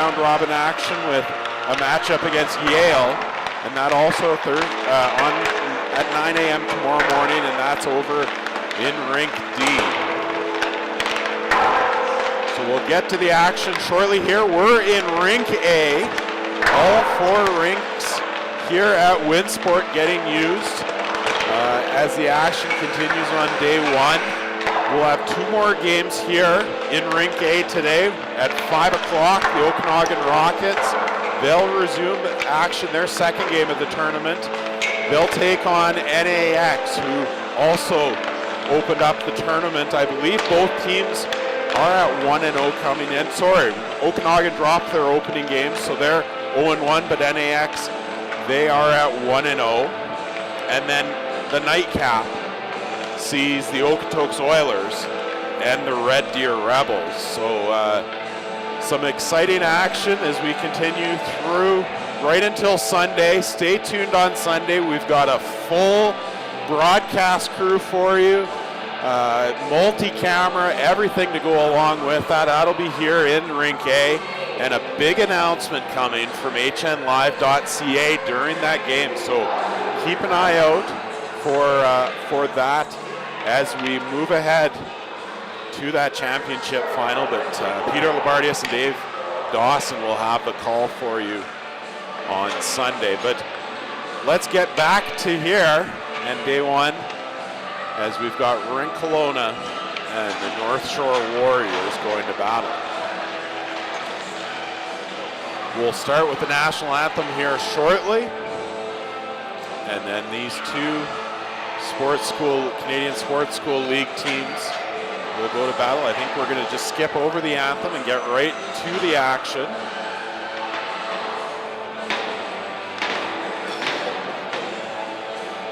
round robin action with a matchup against Yale, and that also on at 9 a.m. tomorrow morning, and that's over in Rink D. So we'll get to the action shortly here. We're in Rink A. All 4 rinks here at Winsport getting used as the action continues on day 1. We'll have 2 more games here in Rink A today. At 5 o'clock, the Okanagan Rockets, they'll resume action, their second game of the tournament. They'll take on NAX, who also opened up the tournament. I believe both teams are at 1-0 coming in. Sorry, Okanagan dropped their opening game, so they're 0-1, but NAX, they are at 1-0. And then the nightcap sees the Okotoks Oilers and the Red Deer Rebels. So some exciting action as we continue through right until Sunday. Stay tuned on Sunday. We've got a full broadcast crew for you, multi-camera, everything to go along with that. That'll be here in Rink A, and a big announcement coming from hnlive.ca during that game. So keep an eye out for that as we move ahead to that championship final. But Peter Labardius and Dave Dawson will have the call for you on Sunday. But let's get back to here and day 1 as we've got Rink Kelowna and the North Shore Warriors going to battle. We'll start with the national anthem here shortly, and then these 2 Canadian Sports School League teams will go to battle. I think we're going to just skip over the anthem and get right to the action.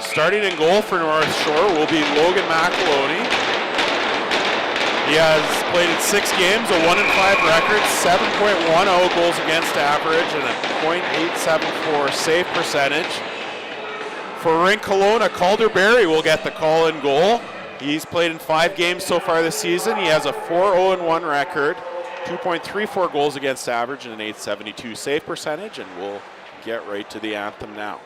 Starting in goal for North Shore will be Logan McAloney. He has played in 6 games, a 1-5 record, 7.10 goals against average, and a .874 save percentage. For Rink Kelowna, Calder Berry will get the call in goal. He's played in 5 games so far this season. He has a 4-0-1 record, 2.34 goals against average, and an .872 save percentage, and we'll get right to the anthem now.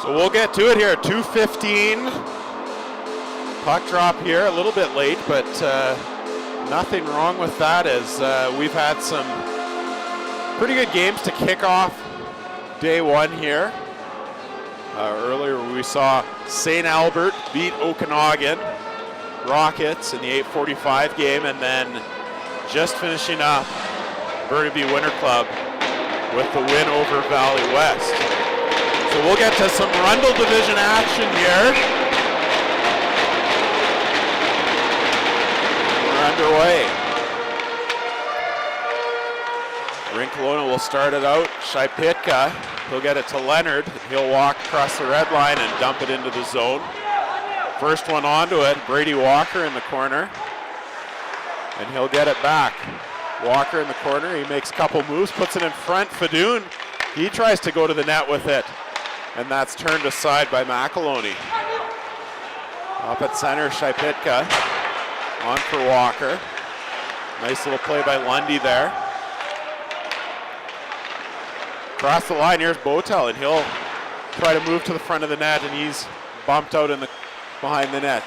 So we'll get to it here, 2:15. Puck drop here, a little bit late, but nothing wrong with that as we've had some pretty good games to kick off day 1 here. Earlier we saw St. Albert beat Okanagan Rockets in the 8:45 game, and then just finishing up Burnaby Winter Club with the win over Valley West. So we'll get to some Rundle Division action here. We're underway. Rink Kelowna will start it out. Shipitka, he'll get it to Leonard. He'll walk across the red line and dump it into the zone. First one onto it, Brady Walker in the corner. And he'll get it back. Walker in the corner, he makes a couple moves, puts it in front. Fadoon, he tries to go to the net with it. And that's turned aside by McAloney. Up at center, Shipitka on for Walker. Nice little play by Lundy there. Across the line, here's Botel, and he'll try to move to the front of the net, and he's bumped out behind the net.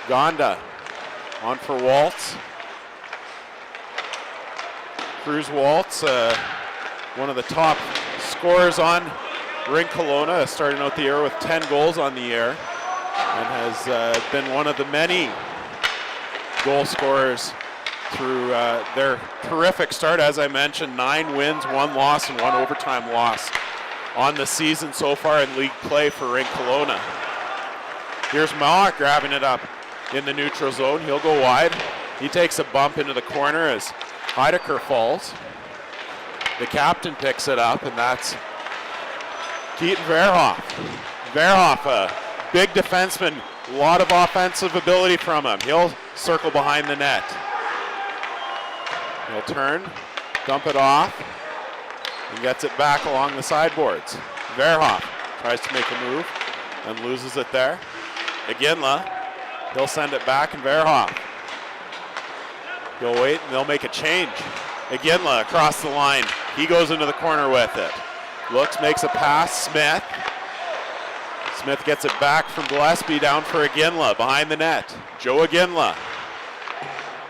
Gonda on for Waltz. Cruz Waltz, one of the top scorers on Rink Kelowna, starting out the year with 10 goals on the year, and has been one of the many goal scorers through their terrific start. As I mentioned, 9 wins, 1 loss, and 1 overtime loss on the season so far in league play for Rink Kelowna. Here's Mauck grabbing it up in the neutral zone. He'll go wide. He takes a bump into the corner as Heidecker falls. The captain picks it up, and that's Keaton Verhoff. Verhoff, a big defenseman, a lot of offensive ability from him. He'll circle behind the net. He'll turn, dump it off, and gets it back along the sideboards. Verhoff tries to make a move and loses it there. Iginla, he'll send it back, and Verhoff. He'll wait, and they'll make a change. Iginla across the line. He goes into the corner with it. Looks, makes a pass, Smith. Smith gets it back from Gillespie down for Iginla behind the net. Joe Iginla.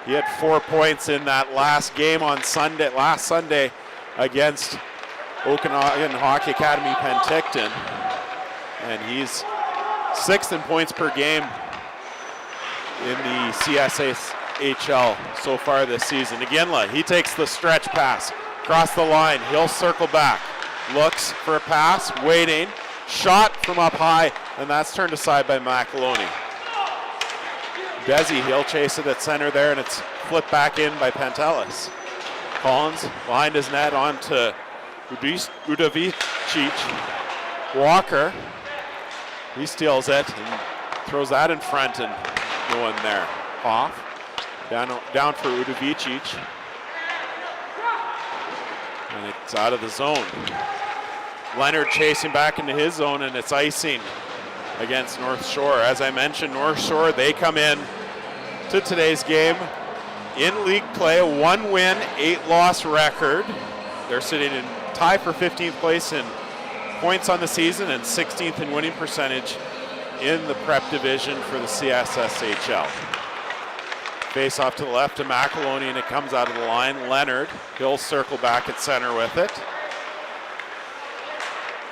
He had 4 points in that last game on last Sunday against Okanagan Hockey Academy Penticton. And he's 6th in points per game in the CSHL so far this season. Iginla, he takes the stretch pass across the line. He'll circle back. Looks for a pass, waiting. Shot from up high, and that's turned aside by McAloney. Desi, he'll chase it at center there, and it's flipped back in by Pantelis. Collins behind his net on to Udavicic. Walker, he steals it and throws that in front, and no one there. Hoff, down for Udavicic. And it's out of the zone. Leonard chasing back into his zone, and it's icing against North Shore. As I mentioned, North Shore, they come in to today's game in league play, a 1-win, 8-loss record. They're sitting in tie for 15th place in points on the season and 16th in winning percentage in the prep division for the CSSHL. Face off to the left to McAloney, and it comes out of the line. Leonard, he'll circle back at center with it.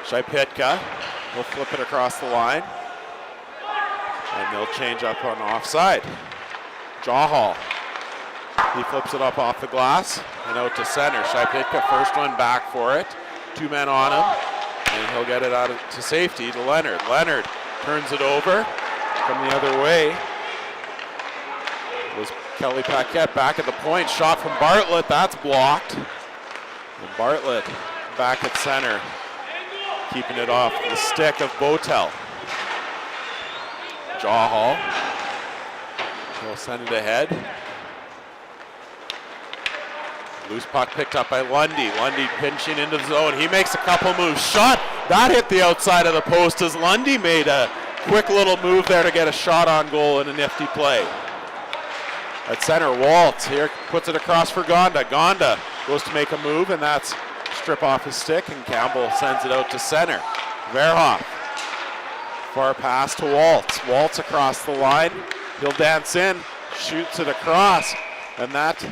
Shipitka, he'll flip it across the line. And they'll change up on offside. Jawhall, he flips it up off the glass and out to center. Shipitka, first one back for it. 2 men on him, and he'll get it out to safety to Leonard. Leonard turns it over, come the other way. Was Kelly Paquette back at the point. Shot from Bartlett, that's blocked. And Bartlett back at center, keeping it off the stick of Botel. Jawhall, he'll send it ahead. Loose puck picked up by Lundy. Lundy pinching into the zone. He makes a couple moves. Shot, that hit the outside of the post as Lundy made a quick little move there to get a shot on goal in a nifty play. At center, Waltz here puts it across for Gonda. Gonda goes to make a move, and that's strip off his stick, and Campbell sends it out to center. Verhoff, far pass to Waltz. Waltz across the line. He'll dance in, shoots it across, and that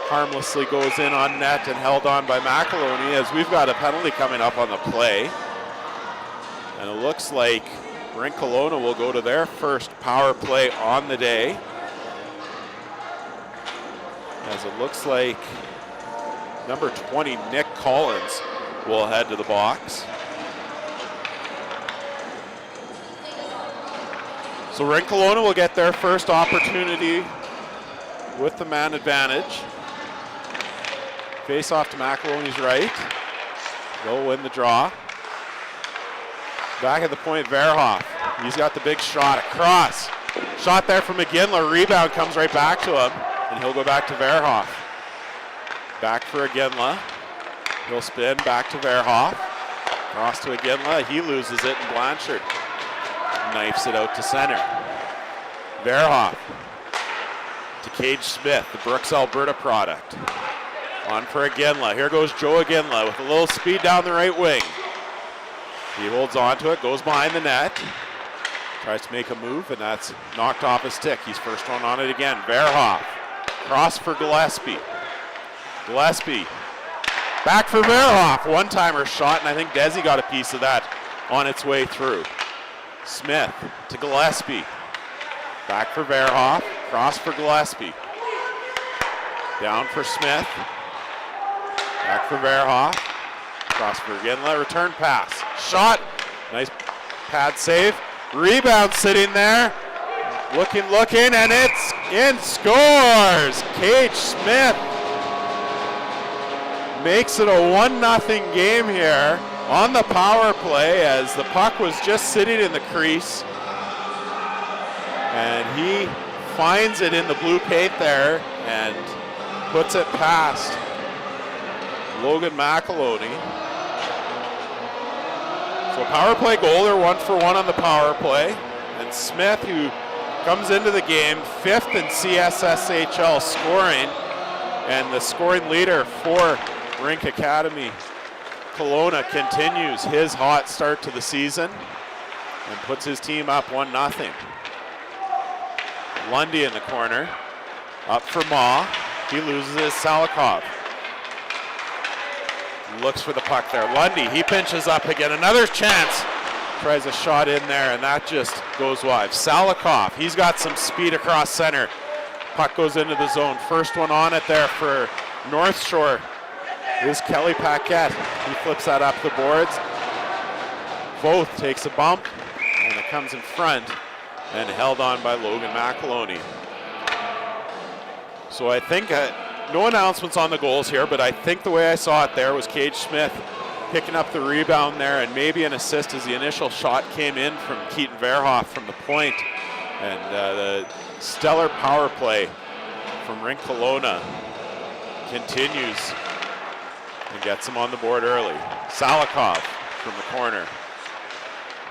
harmlessly goes in on net and held on by McAloney as we've got a penalty coming up on the play. And it looks like Rink Kelowna will go to their first power play on the day. As it looks like number 20, Nick Collins, will head to the box. So Rink Kelowna will get their first opportunity with the man advantage. Face off to McAloney's right. They'll win the draw. Back at the point, Verhoff. He's got the big shot across. Shot there from Iginla. Rebound comes right back to him, and he'll go back to Verhoff. Back for Iginla. He'll spin back to Verhoff. Cross to Iginla. He loses it, and Blanchard knifes it out to center. Verhoff to Cage Smith, the Brooks, Alberta product. On for Iginla. Here goes Joe Iginla with a little speed down the right wing. He holds on to it, goes behind the net. Tries to make a move, and that's knocked off his stick. He's first one on it again. Verhoff. Cross for Gillespie. Gillespie. Back for Verhoff. One-timer shot, and I think Desi got a piece of that on its way through. Smith to Gillespie. Back for Verhoff. Cross for Gillespie. Down for Smith. Back for Verhoff. Cross for Iginla. Return pass. Shot. Nice pad save. Rebound sitting there. Looking, and it's in. Scores! Cage Smith makes it a 1-0 game here on the power play as the puck was just sitting in the crease. And he finds it in the blue paint there and puts it past Logan McEloney. So power play goal, they're 1-for-1 on the power play. And Smith, who comes into the game 5th in CSSHL scoring, and the scoring leader for Rink Academy Kelowna, continues his hot start to the season and puts his team up 1-0. Lundy in the corner, up for Ma. He loses his. Salikov looks for the puck there. Lundy, he pinches up again. Another chance. Tries a shot in there, and that just goes wide. Salikov, he's got some speed across center. Puck goes into the zone. First one on it there for North Shore is Kelly Paquette. He flips that up the boards. Voth takes a bump, and it comes in front and held on by Logan McEloney. So I think no announcements on the goals here, but I think the way I saw it there was Cage Smith picking up the rebound there and maybe an assist as the initial shot came in from Keaton Verhoff from the point. And the stellar power play from Rink Kelowna continues and gets him on the board early. Salikov from the corner.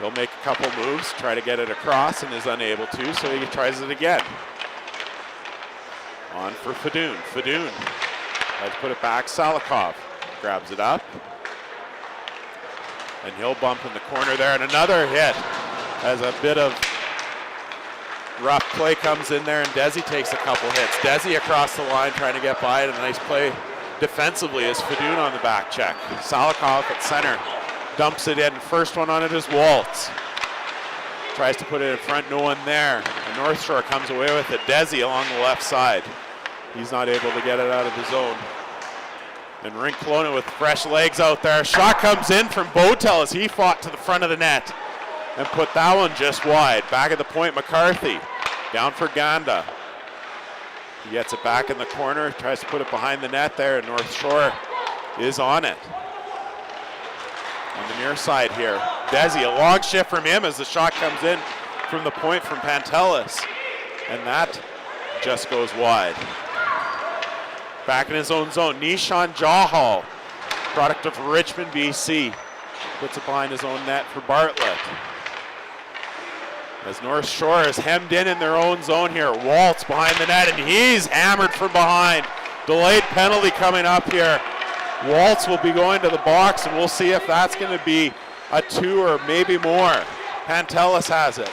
He'll make a couple moves, try to get it across, and is unable to, so he tries it again. On for Fadoon. Fadoon tries to put it back. Salikov grabs it up. And he'll bump in the corner there, and another hit as a bit of rough play comes in there, and Desi takes a couple hits. Desi across the line trying to get by it, and a nice play defensively is Fadoon on the back check. Salikov at center dumps it in. First one on it is Waltz. Tries to put it in front, no one there. And North Shore comes away with it. Desi along the left side. He's not able to get it out of the zone. And Rink Kelowna with fresh legs out there. Shot comes in from Botel as he fought to the front of the net and put that one just wide. Back at the point, McCarthy. Down for Ganda. He gets it back in the corner, tries to put it behind the net there, and North Shore is on it. On the near side here, Desi, a long shift from him as the shot comes in from the point from Pantelis, and that just goes wide. Back in his own zone, Nishan Jahal, product of Richmond, BC, puts it behind his own net for Bartlett. As North Shore is hemmed in their own zone here, Waltz behind the net, and he's hammered from behind. Delayed penalty coming up here. Waltz will be going to the box, and we'll see if that's going to be a 2 or maybe more. Pantelis has it.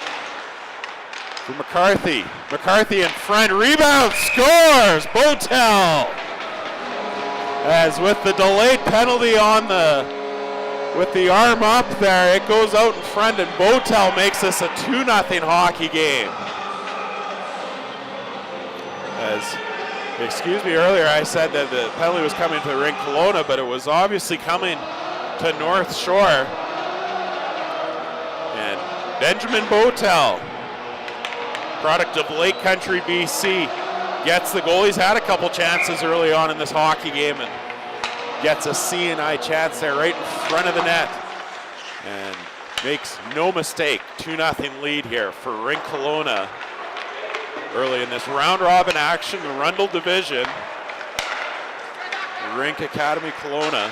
For McCarthy. McCarthy in front, rebound, scores! Botel! As with the delayed penalty on with the arm up there, it goes out in front, and Botel makes this a 2-0 hockey game. Excuse me, earlier I said that the penalty was coming to Rink Kelowna, but it was obviously coming to North Shore. And Benjamin Botel, product of Lake Country, BC, gets the goal. He's had a couple chances early on in this hockey game and gets a C&I chance there right in front of the net and makes no mistake. 2-0 lead here for Rink Kelowna early in this round robin action, the Rundle Division. Rink Academy Kelowna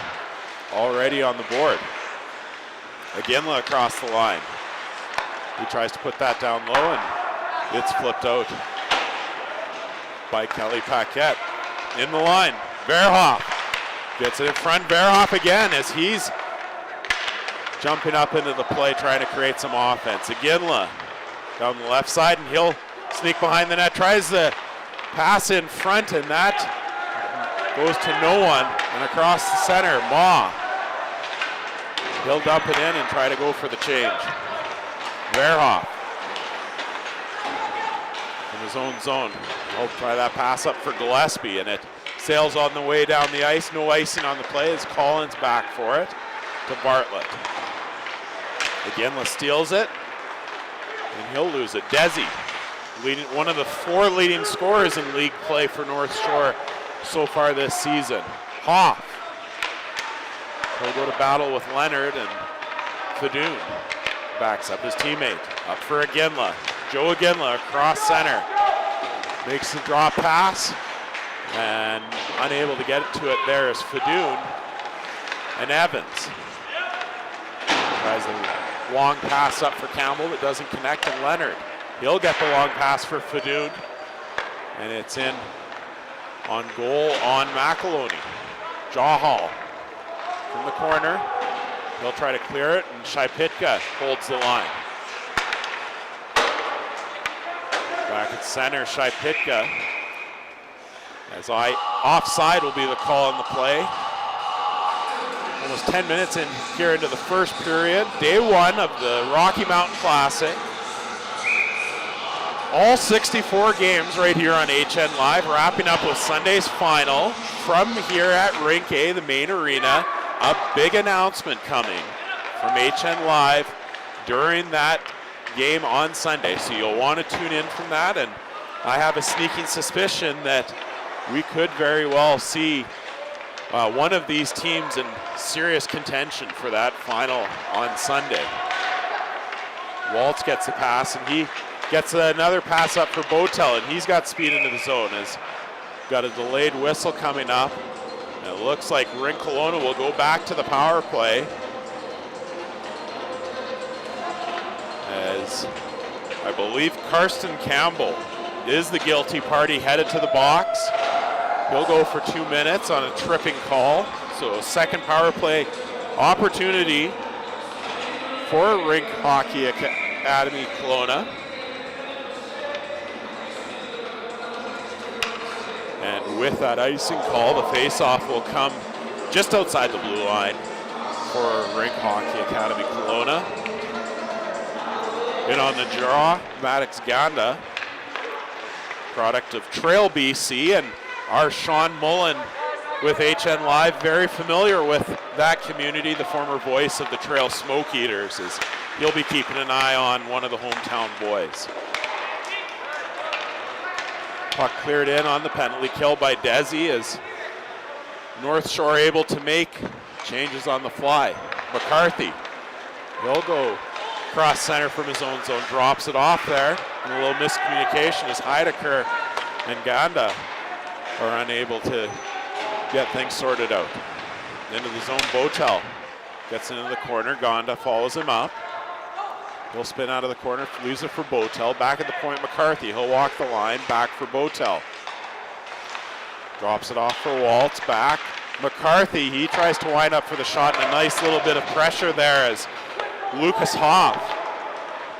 already on the board. Iginla across the line. He tries to put that down low, and It's flipped out by Kelly Paquette. In the line, Verhoff gets it in front. Verhoff again as he's jumping up into the play, trying to create some offense. Iginla down the left side, and he'll sneak behind the net, tries the pass in front, and that goes to no one, and across the center, Ma. He'll dump it in and try to go for the change. Verhoff in his own zone. He'll try that pass up for Gillespie, and it sails on the way down the ice. No icing on the play as Collins back for it to Bartlett. Iginla steals it, and he'll lose it. Desi, one of the 4 leading scorers in league play for North Shore so far this season. Hoff. He'll go to battle with Leonard, and Fadoon backs up his teammate. Up for Iginla. Joe Iginla across center. Makes the drop pass, and unable to get to it there is Fadoon. And Evans tries a long pass up for Campbell that doesn't connect, and Leonard. He'll get the long pass for Fadoon, and it's in on goal on McEloney. Jahal from the corner. He'll try to clear it, and Shaipitka holds the line. Back at center, Shaipitka. As offside will be the call on the play. Almost 10 minutes in here into the first period. Day 1 of the Rocky Mountain Classic. All 64 games right here on HN Live, wrapping up with Sunday's final from here at Rink A, the main arena. A big announcement coming from HN Live during that game on Sunday, so you'll want to tune in from that, and I have a sneaking suspicion that we could very well see one of these teams in serious contention for that final on Sunday. Waltz gets the pass, and he gets another pass up for Botel, and he's got speed into the zone. Has got a delayed whistle coming up. And it looks like Rink Kelowna will go back to the power play, as I believe Karsten Campbell is the guilty party, headed to the box. He'll go for 2 minutes on a tripping call. So second power play opportunity for Rink Hockey Academy Kelowna. And with that icing call, the face-off will come just outside the blue line for Rink Hockey Academy Kelowna. In on the draw, Maddox Ganda, product of Trail BC, and our Sean Mullen with HN Live, very familiar with that community, the former voice of the Trail Smoke Eaters, as he'll be keeping an eye on one of the hometown boys. Puck cleared in on the penalty kill by Desi, as North Shore able to make changes on the fly. McCarthy, he'll go cross center from his own zone, drops it off there, and a little miscommunication as Heidecker and Ganda are unable to get things sorted out. Into the zone, Botel gets into the corner, Ganda follows him up. He'll spin out of the corner, leaves it for Botel. Back at the point, McCarthy. He'll walk the line, back for Botel. Drops it off for Waltz, back. McCarthy, he tries to wind up for the shot, and a nice little bit of pressure there as Lucas Hoff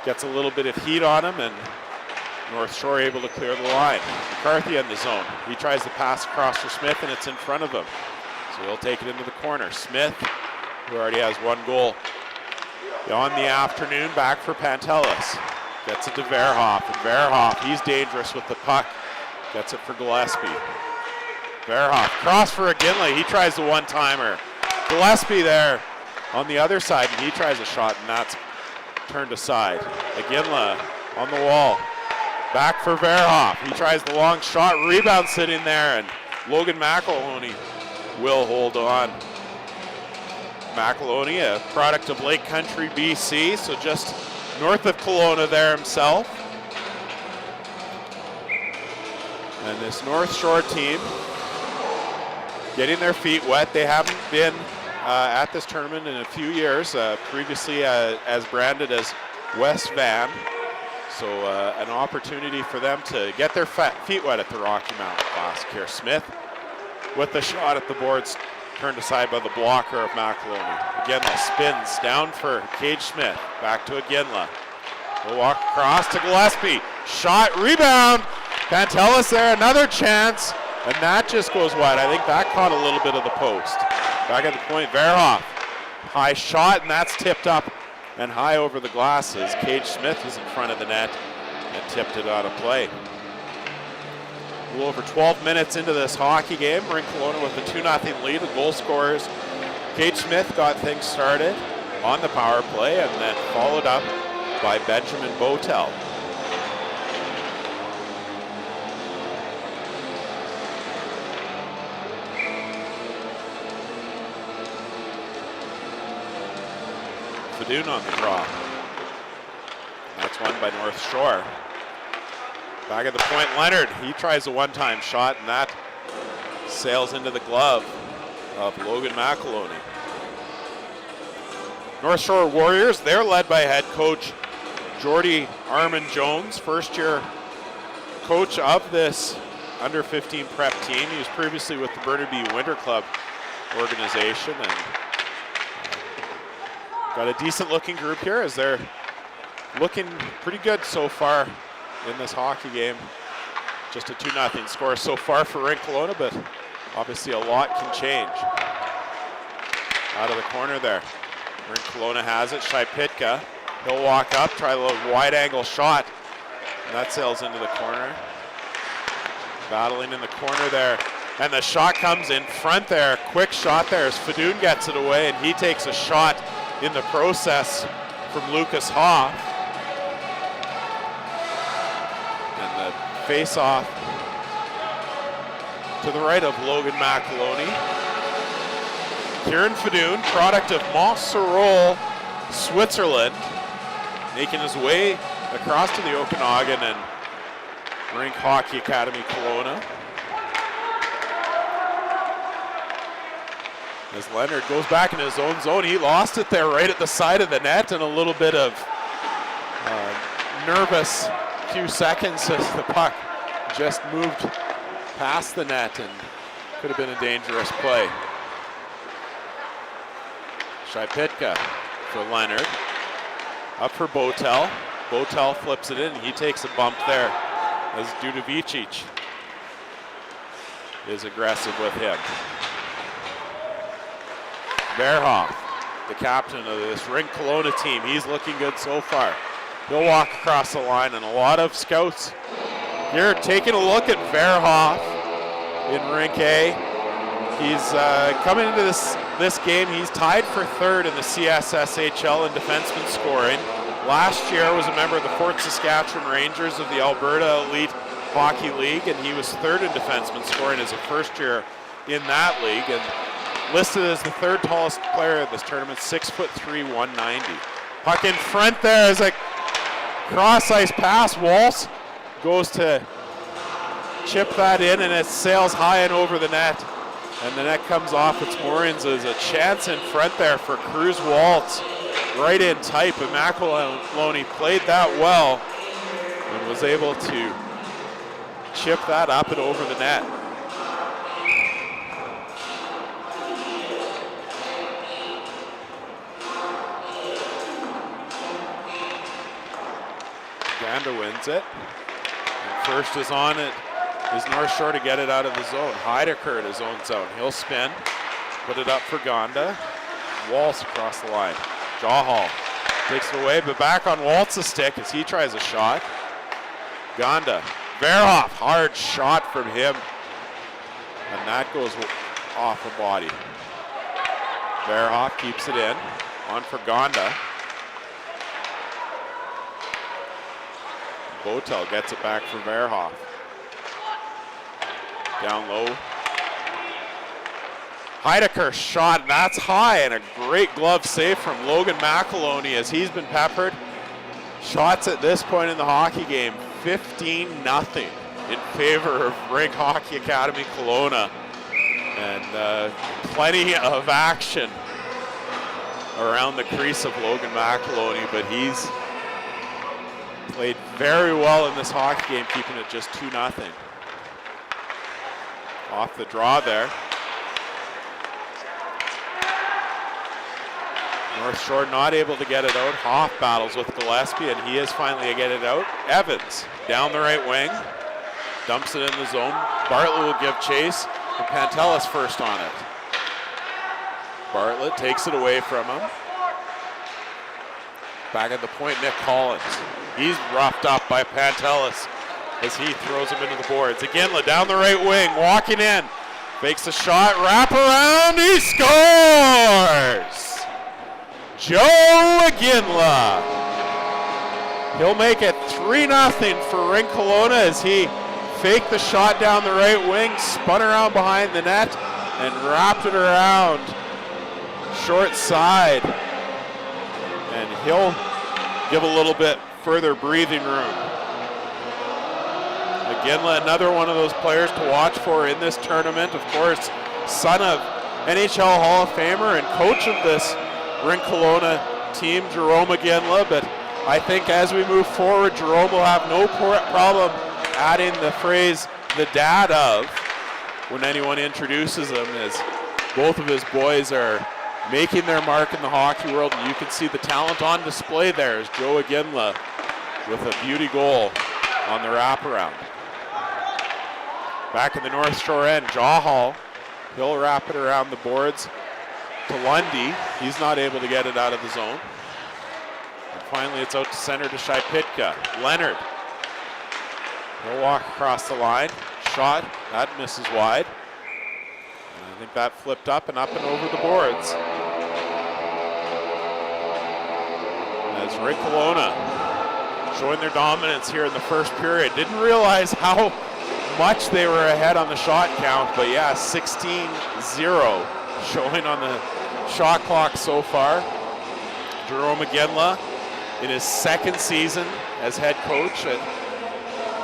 gets a little bit of heat on him, and North Shore able to clear the line. McCarthy in the zone. He tries to pass across for Smith, and it's in front of him. So he'll take it into the corner. Smith, who already has 1 goal on the afternoon, back for Pantelis. Gets it to Verhoff, and Verhoff, he's dangerous with the puck. Gets it for Gillespie. Verhoff, cross for Iginla. He tries the one-timer. Gillespie there on the other side, and he tries a shot, and that's turned aside. Iginla on the wall. Back for Verhoff. He tries the long shot, rebound sitting there, and Logan McEloney will hold on. McEloney, a product of Lake Country, BC, so just north of Kelowna there himself. And this North Shore team getting their feet wet. They haven't been at this tournament in a few years, previously as branded as West Van. So an opportunity for them to get their feet wet at the Rocky Mountain Classic here. Smith with the shot at the boards, turned aside by the blocker of McEloney. Iginla spins down for Cage Smith. Back to Iginla. We'll walk across to Gillespie. Shot, rebound. Pantelis there, another chance. And that just goes wide. I think that caught a little bit of the post. Back at the point, Verhoff. High shot, and that's tipped up and high over the glasses. Cage Smith is in front of the net and tipped it out of play. A little over 12 minutes into this hockey game. Rink Kelowna with a 2-0 lead. The goal scorers. Cage Smith got things started on the power play and then followed up by Benjamin Botel. Fadoon on the draw. That's won by North Shore. Back at the point, Leonard. He tries a one-time shot, and that sails into the glove of Logan McEloney. North Shore Warriors, they're led by head coach Jordy Armand-Jones, first-year coach of this under-15 prep team. He was previously with the Burnaby Winter Club organization, and got a decent-looking group here as they're looking pretty good so far in this hockey game. Just a 2-0 score so far for Rink Kelowna, but obviously a lot can change. Out of the corner there. Rink Kelowna has it. Shaipitka. He'll walk up, try a little wide-angle shot, and that sails into the corner. Battling in the corner there, and the shot comes in front there. Quick shot there as Fadoon gets it away, and he takes a shot in the process from Lucas Hoff. And the face-off to the right of Logan McEloney. Kieran Fadoon, product of Montserrat, Switzerland, making his way across to the Okanagan and Rink Hockey Academy Kelowna. As Leonard goes back in his own zone, he lost it there right at the side of the net, and a little bit of nervous few seconds as the puck just moved past the net and could have been a dangerous play. Shaipitka for Leonard. Up for Botel. Botel flips it in, and he takes a bump there as Dudovicic is aggressive with him. Verhoff, the captain of this Rink Kelowna team, he's looking good so far. He'll walk across the line, and a lot of scouts here taking a look at Verhoff in Rink A. He's coming into this game, he's tied for third in the CSSHL in defenseman scoring. Last year was a member of the Fort Saskatchewan Rangers of the Alberta Elite Hockey League, and he was third in defenseman scoring as a first year in that league, and listed as the third tallest player of this tournament, 6'3", 190. Puck in front there as a cross-ice pass. Walsh goes to chip that in, and it sails high and over the net. And the net comes off its moorings. There's a chance in front there for Cruz Waltz. Right in tight, but McEloney played that well and was able to chip that up and over the net. Ganda wins it. And first is on it is North Shore to get it out of the zone. Heidecker at his own zone. He'll spin, put it up for Ganda. Waltz across the line. Jawhall takes it away, but back on Waltz's stick as he tries a shot. Ganda. Verhoff, hard shot from him. And that goes off a body. Verhoff keeps it in. On for Ganda. Botel gets it back for Verhoff. Down low. Heidecker shot, and that's high, and a great glove save from Logan McEloney as he's been peppered. Shots at this point in the hockey game, 15-0 in favor of Rink Hockey Academy Kelowna. And plenty of action around the crease of Logan McEloney, but he's Played very well in this hockey game, keeping it just 2-0. Off the draw there. North Shore not able to get it out. Hoff battles with Gillespie, and he is finally get it out. Evans down the right wing. Dumps it in the zone. Bartlett will give chase, and Pantelis first on it. Bartlett takes it away from him. Back at the point, Nick Collins. He's roughed up by Pantelis as he throws him into the boards. Iginla down the right wing, walking in. Fakes a shot, wrap around, he scores! Joe Iginla. He'll make it 3-0 for Rink Kelowna as he faked the shot down the right wing, spun around behind the net, and wrapped it around short side. And he'll give a little bit further breathing room. Iginla, another one of those players to watch for in this tournament. Of course, son of NHL Hall of Famer and coach of this Rink Kelowna team, Jerome Iginla. But I think as we move forward, Jerome will have no problem adding the phrase "the dad of" when anyone introduces him, as both of his boys are making their mark in the hockey world. And you can see the talent on display there as Joe Iginla with a beauty goal on the wraparound. Back in the North Shore end, Jahal, he'll wrap it around the boards to Lundy. He's not able to get it out of the zone. And finally it's out to center to Shaipitka. Leonard, he'll walk across the line. Shot, that misses wide. And I think that flipped up and over the boards. As Rink Kelowna showing their dominance here in the first period. Didn't realize how much they were ahead on the shot count, but yeah, 16-0 showing on the shot clock so far. Jerome Iginla in his second season as head coach at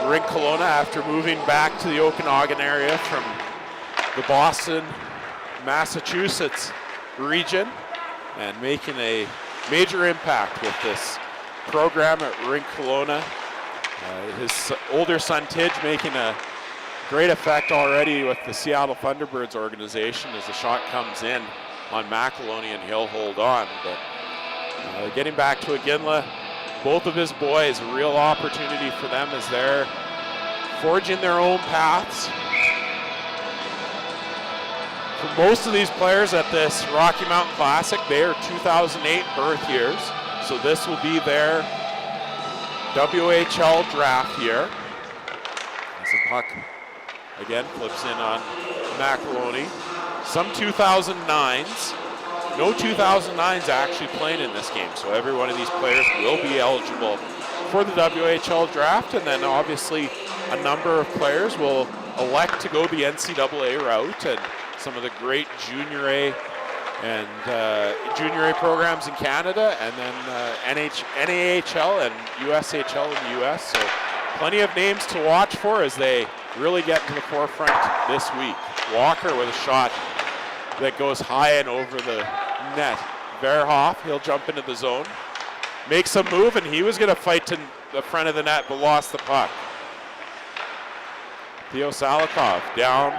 Rink Kelowna after moving back to the Okanagan area from the Boston, Massachusetts region, and making a major impact with this program at Rink Kelowna. His older son Tidge making a great effect already with the Seattle Thunderbirds organization as the shot comes in on McEloney and he'll hold on. But getting back to Iginla, both of his boys, a real opportunity for them as they're forging their own paths. For most of these players at this Rocky Mountain Classic, they are 2008 birth years, so this will be their WHL draft year. As the puck again flips in on McEloney. Some 2009s. No 2009s actually playing in this game, so every one of these players will be eligible for the WHL draft, and then obviously a number of players will elect to go the NCAA route, and some of the great junior A and junior A programs in Canada, and then NAHL and USHL in the US. So plenty of names to watch for as they really get to the forefront this week. Walker with a shot that goes high and over the net. Verhoff, he'll jump into the zone. Makes a move, and he was going to fight to the front of the net, but lost the puck. Theo Salikov down,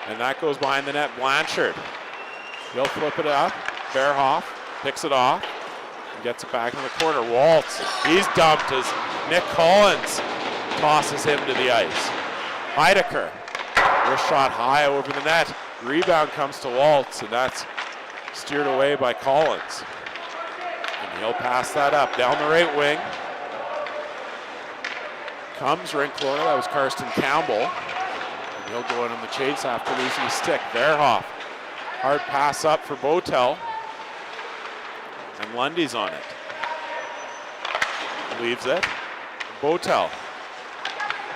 and that goes behind the net. Blanchard, he'll flip it up. Verhoff picks it off and gets it back in the corner. Waltz, he's dumped as Nick Collins tosses him to the ice. Heidecker, wrist shot high over the net. Rebound comes to Waltz, and that's steered away by Collins. And he'll pass that up down the right wing. Comes Rink Kelowna, that was Karsten Campbell. And he'll go in on the chase after losing his stick. Verhoff, hard pass up for Botel. And Lundy's on it. Leaves it. Botel.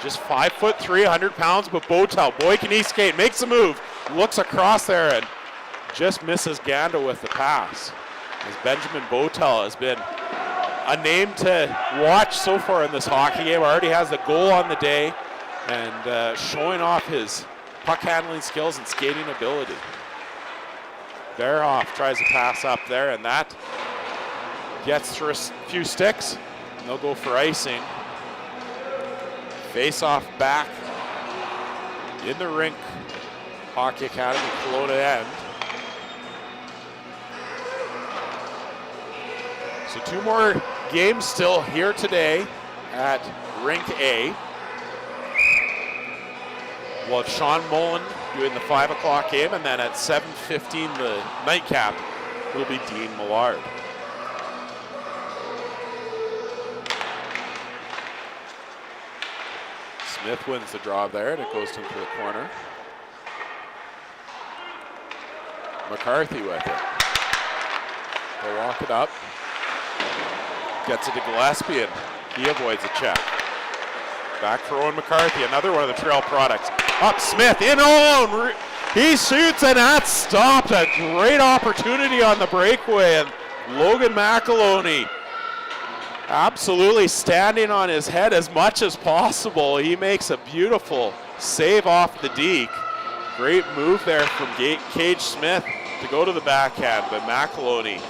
Just 5'3", 100 pounds, but Botel, boy can he skate, makes a move, looks across there and just misses Ganda with the pass. As Benjamin Botel has been a name to watch so far in this hockey game. Already has the goal on the day and showing off his puck handling skills and skating ability. Verhoff tries to pass up there, and that gets through a few sticks. They'll go for icing. Face-off back in the Rink Hockey Academy Kelowna end. So 2 more games still here today at Rink A. We'll have Sean Mullen doing the 5 o'clock game, and then at 7:15 the nightcap will be Dean Millard. Smith wins the draw there, and it goes into the corner. McCarthy with it. They'll walk it up. Gets it to Gillespie, and he avoids a check. Back for Owen McCarthy, another one of the Trail products. Up Smith, in alone. He shoots, and that's stopped. A great opportunity on the breakaway, and Logan McEloney absolutely standing on his head as much as possible. He makes a beautiful save off the deke. Great move there from Cage Smith to go to the backhand, but McEloney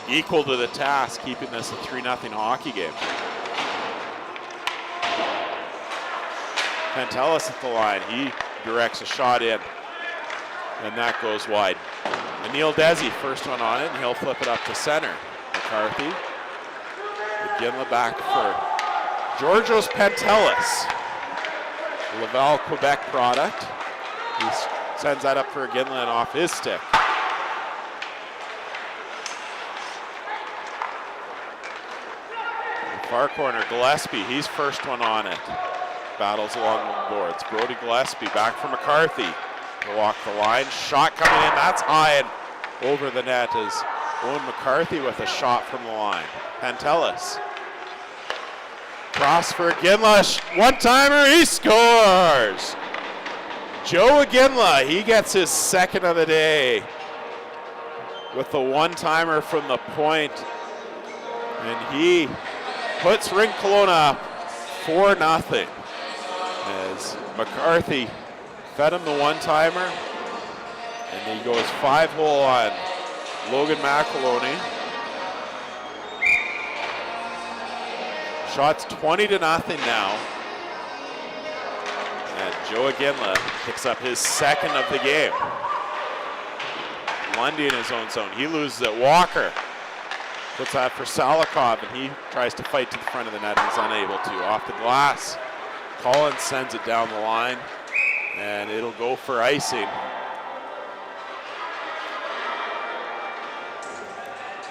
equal to the task, keeping this a 3-0 hockey game. Pantelis at the line. He directs a shot in, and that goes wide. Anil Desi, first one on it, and he'll flip it up to center. McCarthy. Ginla back for Georgios Pantelis. Laval, Quebec product. He sends that up for Ginla and off his stick. In the far corner, Gillespie, he's first one on it. Battles along the boards. Brody Gillespie back for McCarthy. He'll walk the line. Shot coming in. That's high and over the net is Owen McCarthy with a shot from the line. Pantelis. Cross for Ginla. One-timer. He scores. Joe Ginla. He gets his second of the day with the one-timer from the point. And he puts Rink Kelowna up 4-0. As McCarthy fed him the one-timer, and he goes 5-hole on Logan McEloney. Shots 20-0 now. And Joe Ginla picks up his second of the game. Lundy in his own zone. He loses it. Walker puts that for Salikov, and he tries to fight to the front of the net and is unable to. Off the glass. Collins sends it down the line, and it'll go for icing.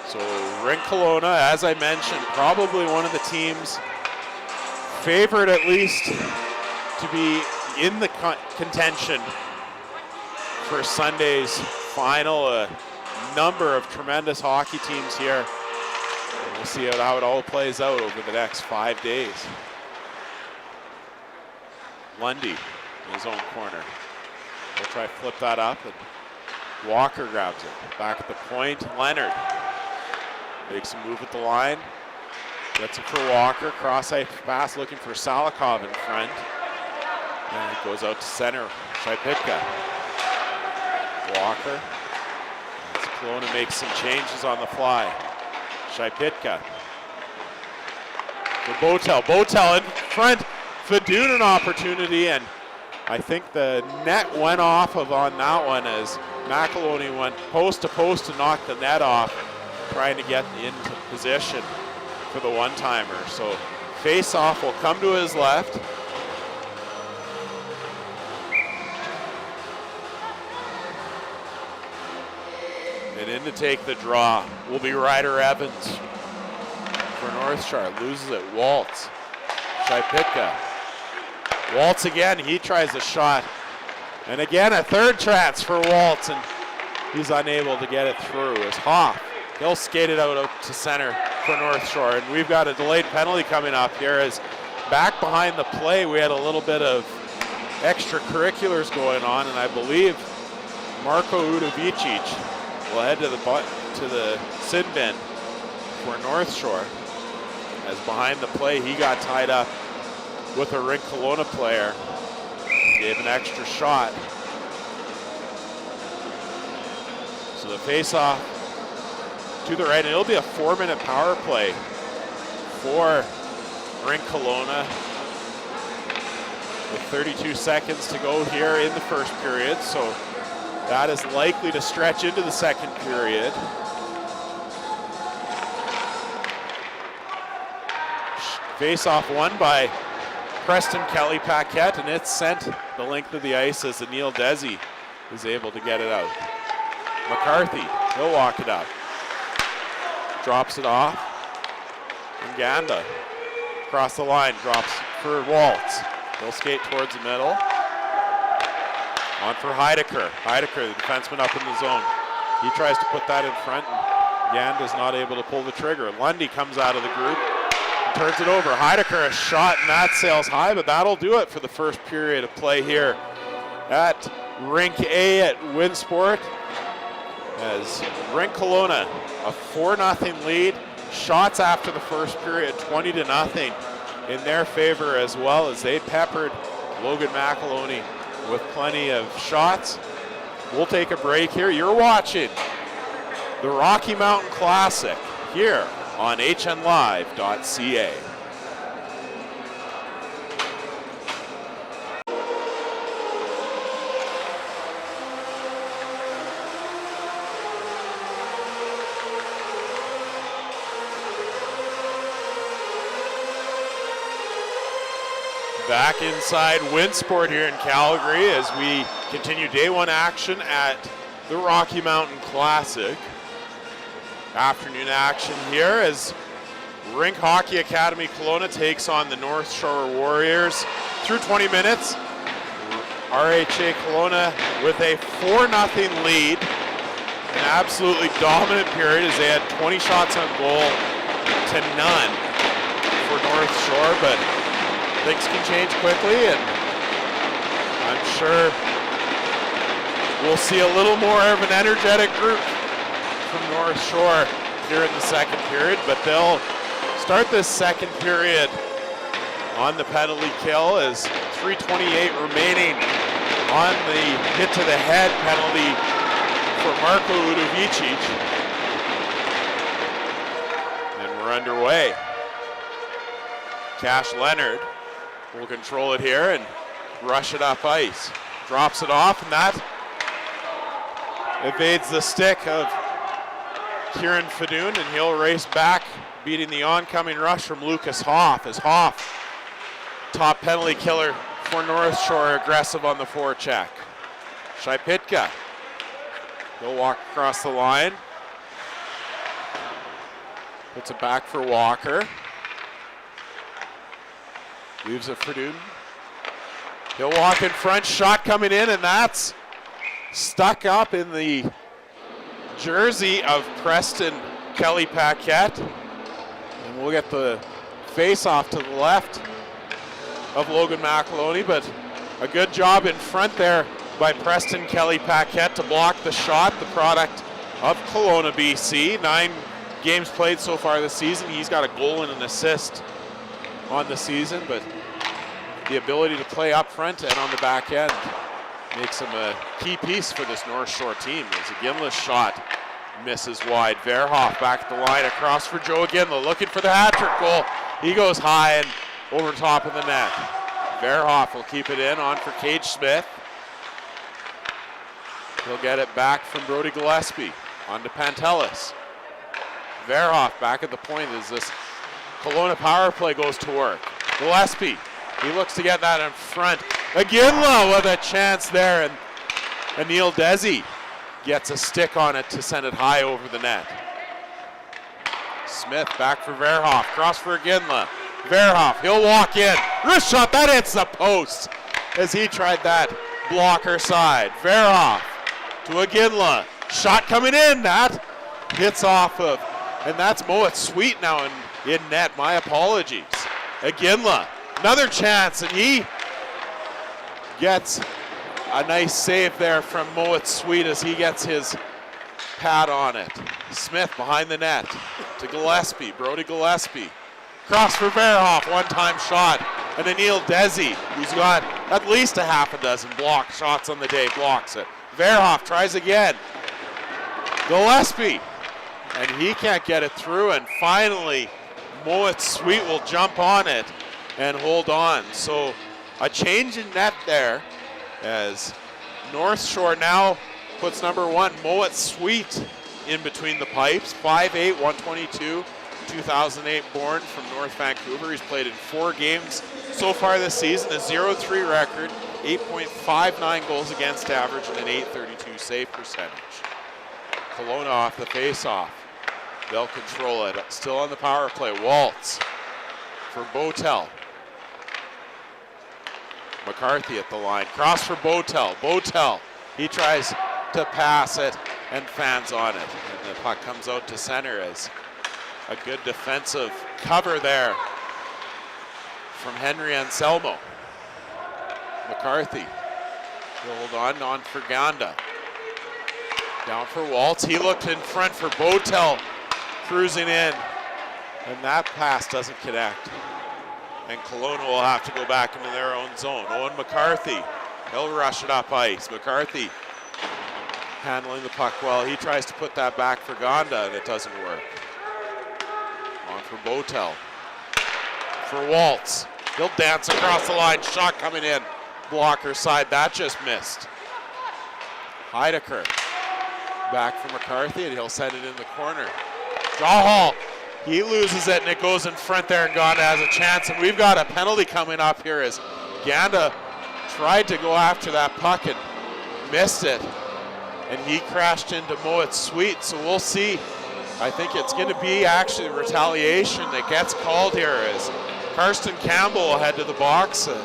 So Rink Kelowna, as I mentioned, probably one of the teams favored at least to be in the contention for Sunday's final. A number of tremendous hockey teams here. And we'll see how it all plays out over the next 5 days. Lundy in his own corner. He'll try to flip that up, and Walker grabs it. Back at the point, Leonard makes a move at the line. Gets it for Walker. Cross-ice pass looking for Salikov in front. And it goes out to center. Shipitka. Walker. As Kelowna makes some changes on the fly. Shipitka. For Botel. Botel in front. Fadoon an opportunity, and I think the net went off of on that one as McEloney went post to post to knock the net off, trying to get into position for the one-timer. So face-off will come to his left. And in to take the draw will be Ryder Evans for North Shore. Loses it. Waltz. Shipitka. Waltz again, he tries a shot. And again, a third chance for Waltz, and he's unable to get it through. As Hoff, he'll skate it out to center for North Shore. And we've got a delayed penalty coming up here as back behind the play, we had a little bit of extracurriculars going on, and I believe Marko Udovicic will head to the sin bin for North Shore. As behind the play, he got tied up with a Rink Kelowna player. Gave an extra shot. So the face-off to the right, and it'll be a 4-minute power play for Rink Kelowna with 32 seconds to go here in the first period, so that is likely to stretch into the second period. Face-off won by Preston Kelly Paquette, and it's sent the length of the ice as Neil Desi is able to get it out. McCarthy, he'll walk it up. Drops it off. And Ganda across the line, drops for Waltz. He'll skate towards the middle. On for Heidecker. Heidecker, the defenseman up in the zone. He tries to put that in front, and Ganda's not able to pull the trigger. Lundy comes out of the group and turns it over. Heidecker, a shot, and that sails high, but that'll do it for the first period of play here at Rink A at Winsport. As Rink Kelowna, a 4-0 lead. Shots after the first period, 20-0 in their favor, as well as they peppered Logan McEloney with plenty of shots. We'll take a break here. You're watching the Rocky Mountain Classic here on hnlive.ca. Back inside Winsport here in Calgary as we continue day one action at the Rocky Mountain Classic. Afternoon action here as Rink Hockey Academy Kelowna takes on the North Shore Warriors. Through 20 minutes, RHA Kelowna with a 4-0 lead. An absolutely dominant period as they had 20 shots on goal to none for North Shore, but things can change quickly, and I'm sure we'll see a little more of an energetic group from North Shore here in the second period, but they'll start this second period on the penalty kill as 3:28 remaining on the hit to the head penalty for Marko Udovicic. And we're underway. Cash Leonard will control it here and rush it up ice. Drops it off, and that evades the stick of Kieran Fadoon, and he'll race back, beating the oncoming rush from Lucas Hoff, as Hoff, top penalty killer for North Shore, aggressive on the forecheck. Shipitka, he'll walk across the line. Puts it back for Walker. Leaves it for Newton. He'll walk in front, shot coming in, and that's stuck up in the jersey of Preston Kelly Paquette. And we'll get the face-off to the left of Logan McEloney, but a good job in front there by Preston Kelly Paquette to block the shot, the product of Kelowna, BC. 9 games played so far this season. He's got a goal and an assist on the season, but the ability to play up front and on the back end makes him a key piece for this North Shore team. As Iginla's shot misses wide. Verhoff back at the line across for Joe Iginla, looking for the hat-trick goal. He goes high and over top of the net. Verhoff will keep it in, on for Cage Smith. He'll get it back from Brody Gillespie, on to Pantelis. Verhoff back at the point as this Kelowna power play goes to work. Gillespie, he looks to get that in front. Iginla with a chance there, and Anil Desi gets a stick on it to send it high over the net. Smith back for Verhoff, cross for Iginla. Verhoff, he'll walk in. Wrist shot, that hits the post as he tried that blocker side. Verhoff to Iginla. Shot coming in, that hits off of, and that's Moet Sweet now in net. My apologies. Iginla, another chance, and he gets a nice save there from Moet Sweet as he gets his pad on it. Smith behind the net to Gillespie, Brody Gillespie. Cross for Verhoff, one-time shot. And Anil Desi, who's got at least a half a dozen block shots on the day, blocks it. Verhoff tries again. Gillespie, and he can't get it through, and finally Mowat Sweet will jump on it and hold on. So a change in net there as North Shore now puts number 1, Mowat Sweet, in between the pipes. 5'8", 122, 2008 born from North Vancouver. He's played in 4 games so far this season, a 0-3 record, 8.59 goals against average, and an .832 save percentage. Kelowna off the face-off. They'll control it. Still on the power play. Waltz for Botel. McCarthy at the line. Cross for Botel. Botel, he tries to pass it and fans on it. And the puck comes out to center as a good defensive cover there from Henry Anselmo. McCarthy, he'll hold on for Ganda. Down for Waltz. He looked in front for Botel, cruising in, and that pass doesn't connect. And Kelowna will have to go back into their own zone. Owen McCarthy, he'll rush it up ice. McCarthy handling the puck well. He tries to put that back for Ganda, and it doesn't work. On for Botel. For Waltz. He'll dance across the line. Shot coming in. Blocker side. That just missed. Heidecker. Back for McCarthy, and he'll send it in the corner. Hall, he loses it, and it goes in front there, and Ganda has a chance. And we've got a penalty coming up here as Ganda tried to go after that puck and missed it. And he crashed into Mowat Sweet, so we'll see. I think it's going to be actually retaliation that gets called here as Karsten Campbell will head to the box, a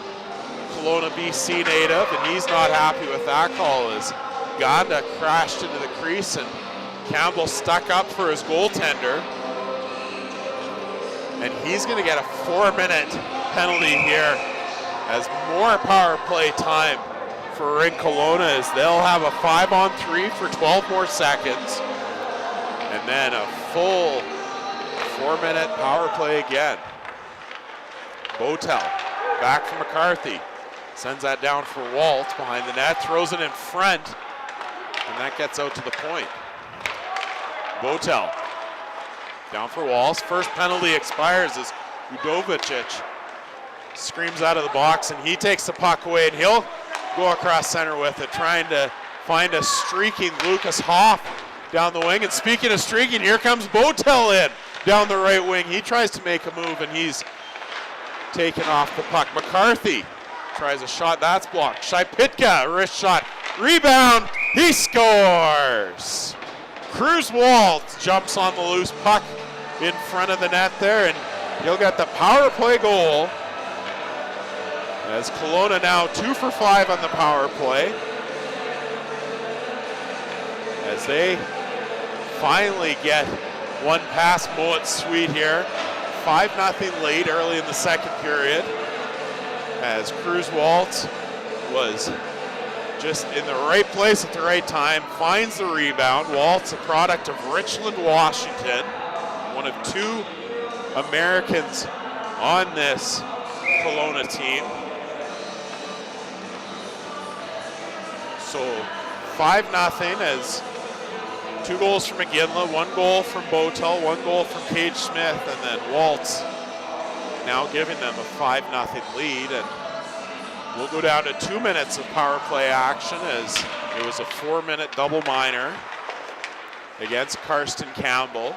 Kelowna, BC native, and he's not happy with that call as Ganda crashed into the crease and Campbell stuck up for his goaltender. And he's going to get a 4-minute penalty here as more power play time for Rink Kelowna as they'll have a 5-on-3 for 12 more seconds. And then a full 4-minute power play again. Botel back for McCarthy. Sends that down for Waltz behind the net, throws it in front, and that gets out to the point. Botel down for Waltz. First penalty expires as Udovicic screams out of the box, and he takes the puck away, and he'll go across center with it, trying to find a streaking Lucas Hoff down the wing. And speaking of streaking, here comes Botel in down the right wing. He tries to make a move, and he's taken off the puck. McCarthy tries a shot, that's blocked. Shipitka, wrist shot, rebound, he scores! Cruz Waltz jumps on the loose puck in front of the net there, and he'll get the power play goal. As Kelowna now 2 for 5 on the power play. As they finally get one past Mowat Sweet here. 5-0 lead early in the second period. As Cruz Waltz was just in the right place at the right time, finds the rebound. Waltz, a product of Richland, Washington, one of 2 Americans on this Kelowna team. So 5-0 as 2 goals from McGinley, 1 goal from Botel, 1 goal from Cage Smith, and then Waltz now giving them a 5-0 lead. And we'll go down to 2 minutes of power play action as it was a 4-minute double minor against Karsten Campbell.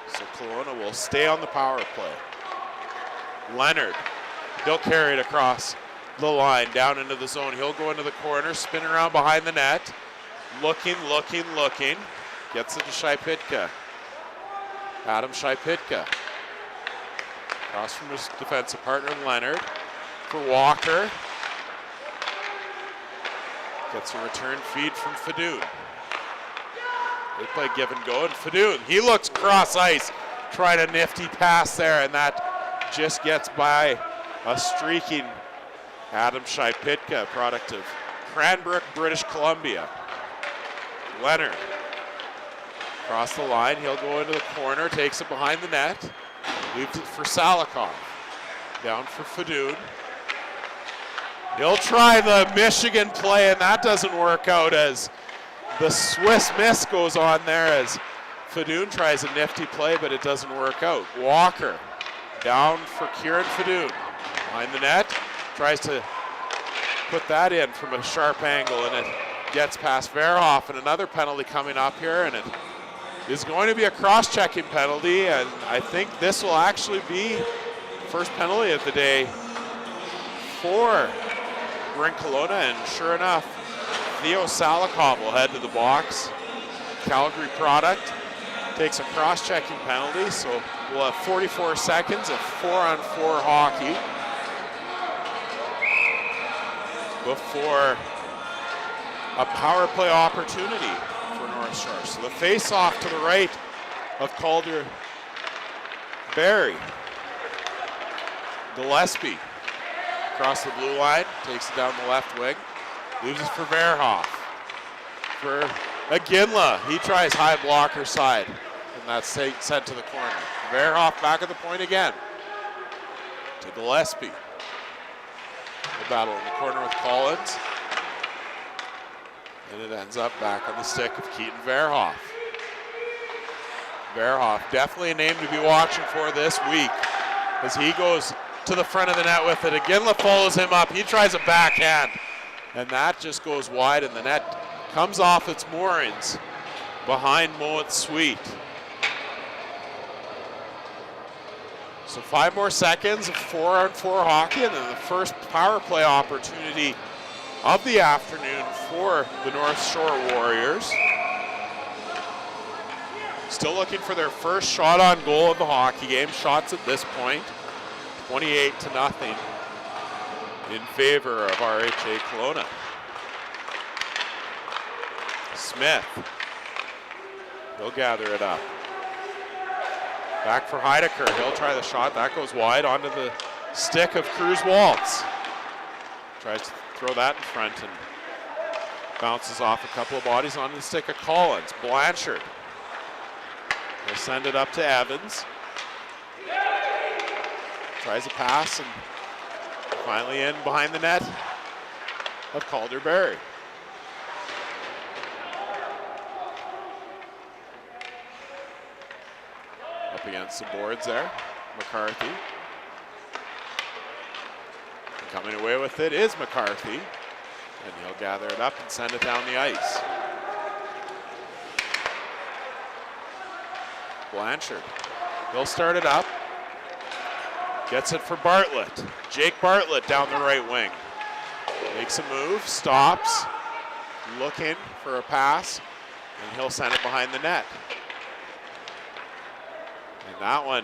So Kelowna will stay on the power play. Leonard, he'll carry it across the line down into the zone. He'll go into the corner, spin around behind the net. Looking. Gets it to Shipitka. Adam Shipitka. Across from his defensive partner, Leonard. For Walker. Gets a return feed from Fadoon. They play give and go, and Fadoon, he looks cross ice, trying a nifty pass there, and that just gets by a streaking Adam Shipitka, product of Cranbrook, British Columbia. Leonard across the line, he'll go into the corner, takes it behind the net, leaves it for Salikov. Down for Fadoon. He'll try the Michigan play, and that doesn't work out as the Swiss miss goes on there as Fadoon tries a nifty play, but it doesn't work out. Walker down for Kieran Fadoon. Behind the net, tries to put that in from a sharp angle, and it gets past Verhoff, and another penalty coming up here, and it is going to be a cross-checking penalty, and I think this will actually be the first penalty of the day for Rink Kelowna, and sure enough, Theo Salikov will head to the box. Calgary product takes a cross-checking penalty, so we'll have 44 seconds of 4-on-4 hockey before a power play opportunity for North Shore. So the face-off to the right of Calder Barry. Gillespie across the blue line, takes it down the left wing, leaves it for Verhoff. For Aginla, he tries high blocker side, and that's sent to the corner. Verhoff back at the point again to Gillespie. The battle in the corner with Collins. And it ends up back on the stick of Keaton Verhoff. Verhoff, definitely a name to be watching for this week as he goes to the front of the net with it. Aginla follows him up. He tries a backhand, and that just goes wide, and the net comes off its moorings behind Mowat Sweet. So 5 more seconds of 4-on-4 hockey, and then the first power play opportunity of the afternoon for the North Shore Warriors. Still looking for their first shot on goal of the hockey game. Shots at this point, 28-0 in favor of RHA Kelowna. Smith, he'll gather it up. Back for Heidecker, he'll try the shot. That goes wide onto the stick of Cruz Waltz. Tries to throw that in front and bounces off a couple of bodies onto the stick of Collins. Blanchard will send it up to Evans. Tries a pass and finally in behind the net of Calder Barry. Up against the boards there, McCarthy. And coming away with it is McCarthy, and he'll gather it up and send it down the ice. Blanchard, he'll start it up. Gets it for Bartlett. Jake Bartlett down the right wing. Makes a move, stops, looking for a pass, and he'll send it behind the net. And that one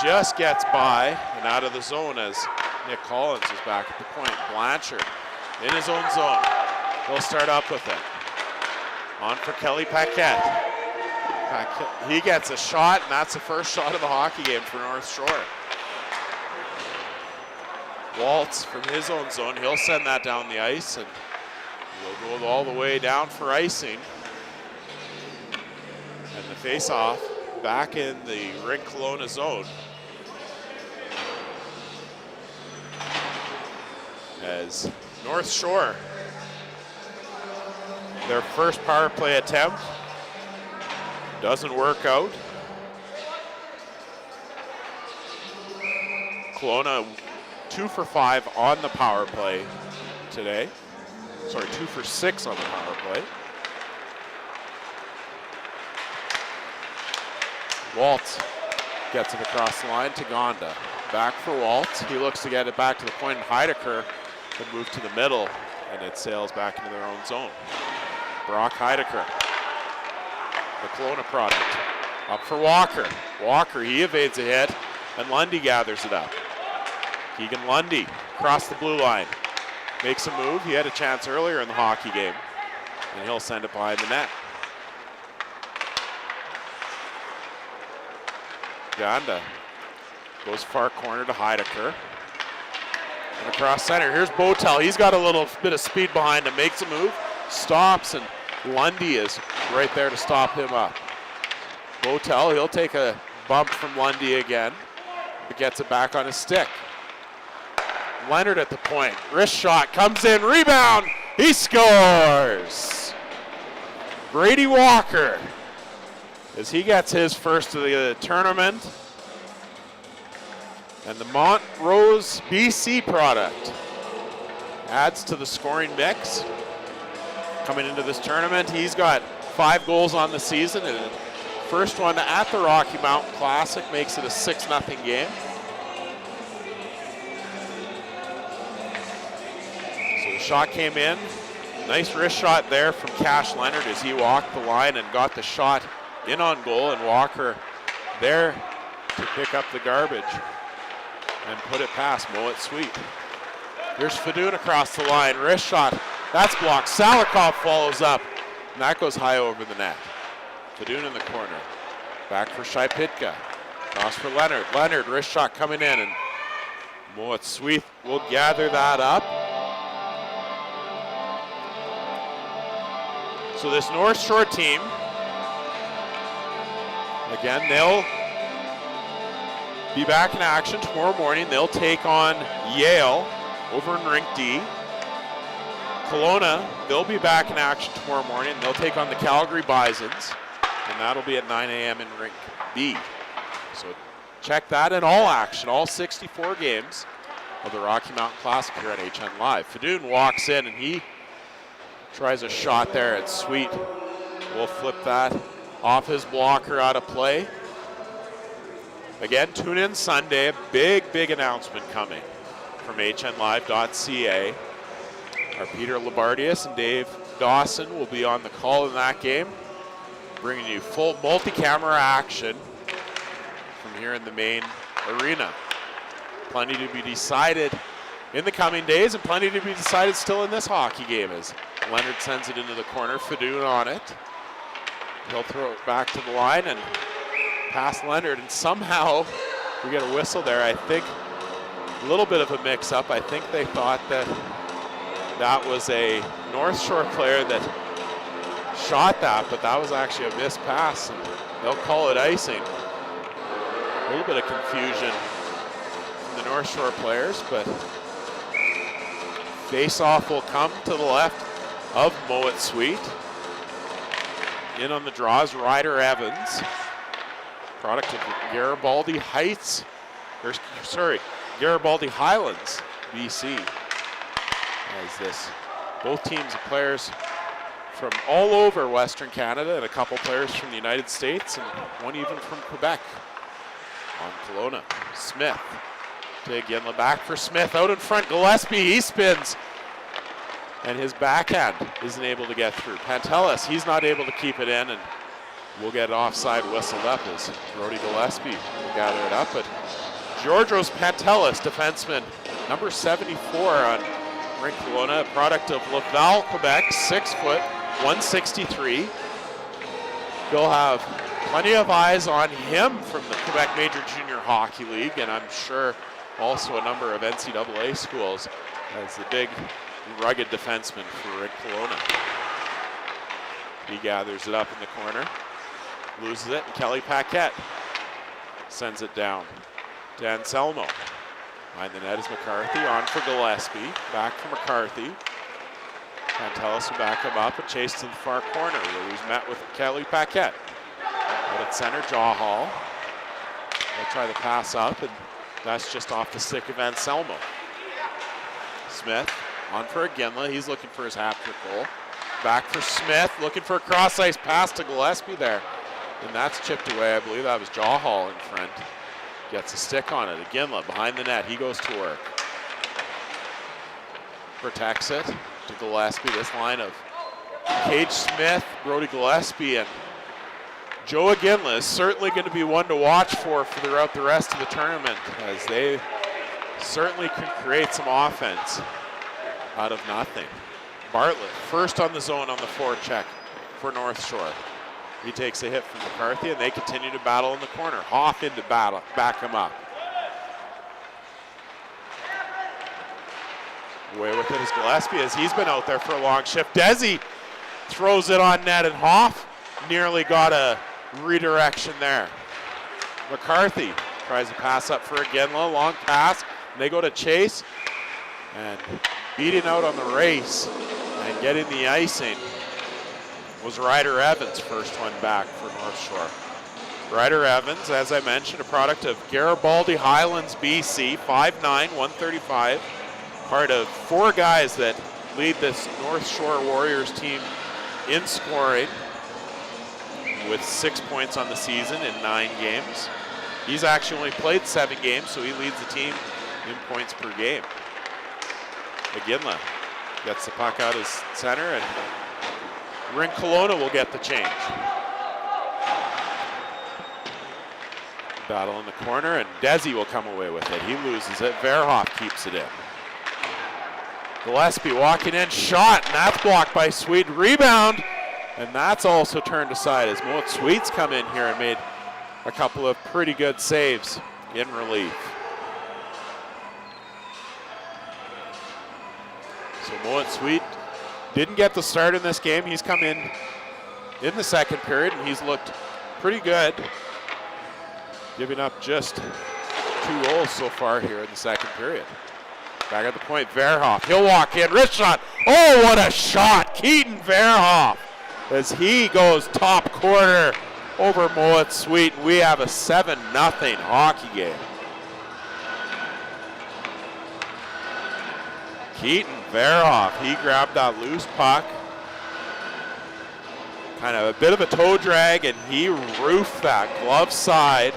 just gets by and out of the zone as Nick Collins is back at the point. Blanchard in his own zone. He'll start up with it. On for Kelly Paquette. He gets a shot, and that's the first shot of the hockey game for North Shore. Waltz from his own zone, he'll send that down the ice, and we'll go all the way down for icing. And the face-off back in the Rink Kelowna zone. As North Shore, their first power play attempt doesn't work out. Kelowna 2 for 5 on the power play today. Sorry, 2 for 6 on the power play. Waltz gets it across the line to Gonda. Back for Waltz. He looks to get it back to the point, and Heidecker will move to the middle, and it sails back into their own zone. Brock Heidecker, the Kelowna product. Up for Walker. Walker, he evades a hit, and Lundy gathers it up. Keegan Lundy across the blue line. Makes a move. He had a chance earlier in the hockey game, and he'll send it behind the net. Gonda goes far corner to Heidecker. And across center, here's Botel. He's got a little bit of speed behind him. Makes a move, stops, and Lundy is right there to stop him up. Botel, he'll take a bump from Lundy again, but gets it back on his stick. Leonard at the point, wrist shot, comes in, rebound, he scores! Brady Walker as he gets his first of the tournament. And the Montrose BC product adds to the scoring mix. Coming into this tournament, he's got 5 goals on the season, and the first one at the Rocky Mountain Classic makes it a 6-0 game. So the shot came in. Nice wrist shot there from Cash Leonard as he walked the line and got the shot in on goal, and Walker there to pick up the garbage and put it past Moet Sweet. Here's Fadoon across the line, wrist shot, that's blocked. Salikov follows up, and that goes high over the net. Fadoon in the corner, back for Shipitka, cross for Leonard. Leonard, wrist shot coming in, and Moet Sweet will gather that up. So this North Shore team, again, they'll be back in action tomorrow morning. They'll take on Yale over in Rink D. Kelowna, they'll be back in action tomorrow morning. They'll take on the Calgary Bisons, and that'll be at 9 a.m. in Rink B. So check that in all action, all 64 games of the Rocky Mountain Classic here on HN Live. Fadoon walks in, and he tries a shot there, and Sweet will flip that off his blocker out of play. Again, tune in Sunday. Big announcement coming from hnlive.ca. Our Peter Labardius and Dave Dawson will be on the call in that game, bringing you full multi-camera action from here in the main arena. Plenty to be decided in the coming days, and plenty to be decided still in this hockey game as Leonard sends it into the corner. Fadoon on it. He'll throw it back to the line and past Leonard, and somehow we get a whistle there. I think a little bit of a mix-up. I think they thought that that was a North Shore player that shot that, but that was actually a missed pass, and they'll call it icing. A little bit of confusion from the North Shore players, but face-off will come to the left of Moet Sweet. In on the draws, Ryder Evans, product of Garibaldi Heights, or sorry, Garibaldi Highlands, BC. As this, both teams of players from all over Western Canada, and a couple players from the United States, and one even from Quebec on Kelowna. Smith to Ginla, back for Smith, out in front, Gillespie, he spins, and his backhand isn't able to get through. Pantelis, he's not able to keep it in, and we'll get offside whistled up as Brody Gillespie will gather it up. But Georgios Pantelis, defenseman, number 74 on Rink Kelowna, a product of Laval, Quebec, 6 foot, 163. We'll have plenty of eyes on him from the Quebec Major Junior Hockey League, and I'm sure also a number of NCAA schools as the big rugged defenseman for Rink Kelowna. He gathers it up in the corner, loses it, and Kelly Paquette sends it down to Anselmo. Behind the net is McCarthy, on for Gillespie, back for McCarthy. Pantelis will back him up and chase to the far corner where he's met with Kelly Paquette. Out at center, Jawhall. They'll try the pass up, and that's just off the stick of Anselmo. Smith on for Ginla, he's looking for his hat-trick goal. Back for Smith, looking for a cross-ice pass to Gillespie there. And that's chipped away, I believe that was Jawhall in front. Gets a stick on it. Ginla behind the net, he goes to work. Protects it to Gillespie, this line of Cage Smith, Brody Gillespie, and Joe Ginla is certainly going to be one to watch for throughout the rest of the tournament, as they certainly can create some offense out of nothing. Bartlett first on the zone on the forecheck for North Shore. He takes a hit from McCarthy, and they continue to battle in the corner. Hoff into battle, back him up. Away with it is Gillespie as he's been out there for a long shift. Desi throws it on net, and Hoff nearly got a redirection there. McCarthy tries to pass up for Ginla, long pass, and they go to chase, and beating out on the race and getting the icing was Ryder Evans' first one back for North Shore. Ryder Evans, as I mentioned, a product of Garibaldi Highlands, BC, 5'9", 135. Part of 4 guys that lead this North Shore Warriors team in scoring with 6 points on the season in 9 games. He's actually only played 7 games, so he leads the team in points per game. Iginla gets the puck out as center, and Rink Kelowna will get the change. Battle in the corner, and Desi will come away with it. He loses it. Verhoff keeps it in. Gillespie walking in, shot, and that's blocked by Sweet. Rebound, and that's also turned aside as Moet Sweet's come in here and made a couple of pretty good saves in relief. So Moet Sweet didn't get the start in this game. He's come in the second period, and he's looked pretty good, giving up just 2 goals so far here in the second period. Back at the point, Verhoff, he'll walk in, wrist shot. Oh, what a shot, Keaton Verhoff, as he goes top corner over Moet Sweet. We have a 7-0 hockey game. Keaton Verhoff, he grabbed that loose puck. Kind of a bit of a toe drag, and he roofed that glove side.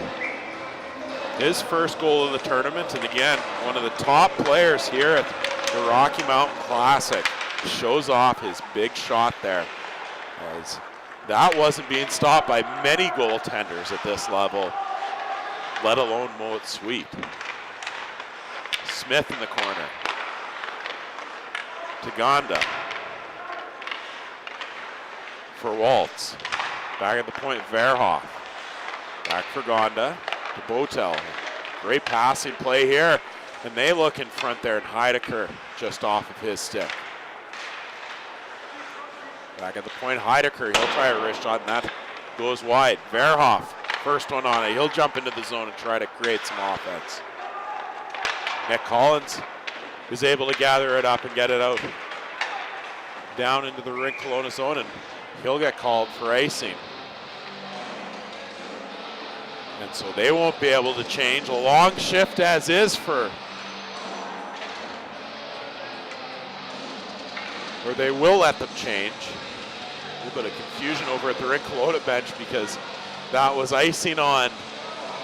His first goal of the tournament, and again, one of the top players here at the Rocky Mountain Classic. Shows off his big shot there, as that wasn't being stopped by many goaltenders at this level, let alone Moet Sweet. Smith in the corner. Taganda for Waltz. Back at the point, Verhoff. Back for Gonda to Botel. Great passing play here, and they look in front there, and Heidecker just off of his stick. Back at the point, Heidecker, he'll try a wrist shot, and that goes wide. Verhoff, first one on it. He'll jump into the zone and try to create some offense. Nick Collins is able to gather it up and get it out down into the Rink Kelowna zone, and he'll get called for icing. And so they won't be able to change. A long shift as is for, or they will let them change. A little bit of confusion over at the Rink Kelowna bench because that was icing on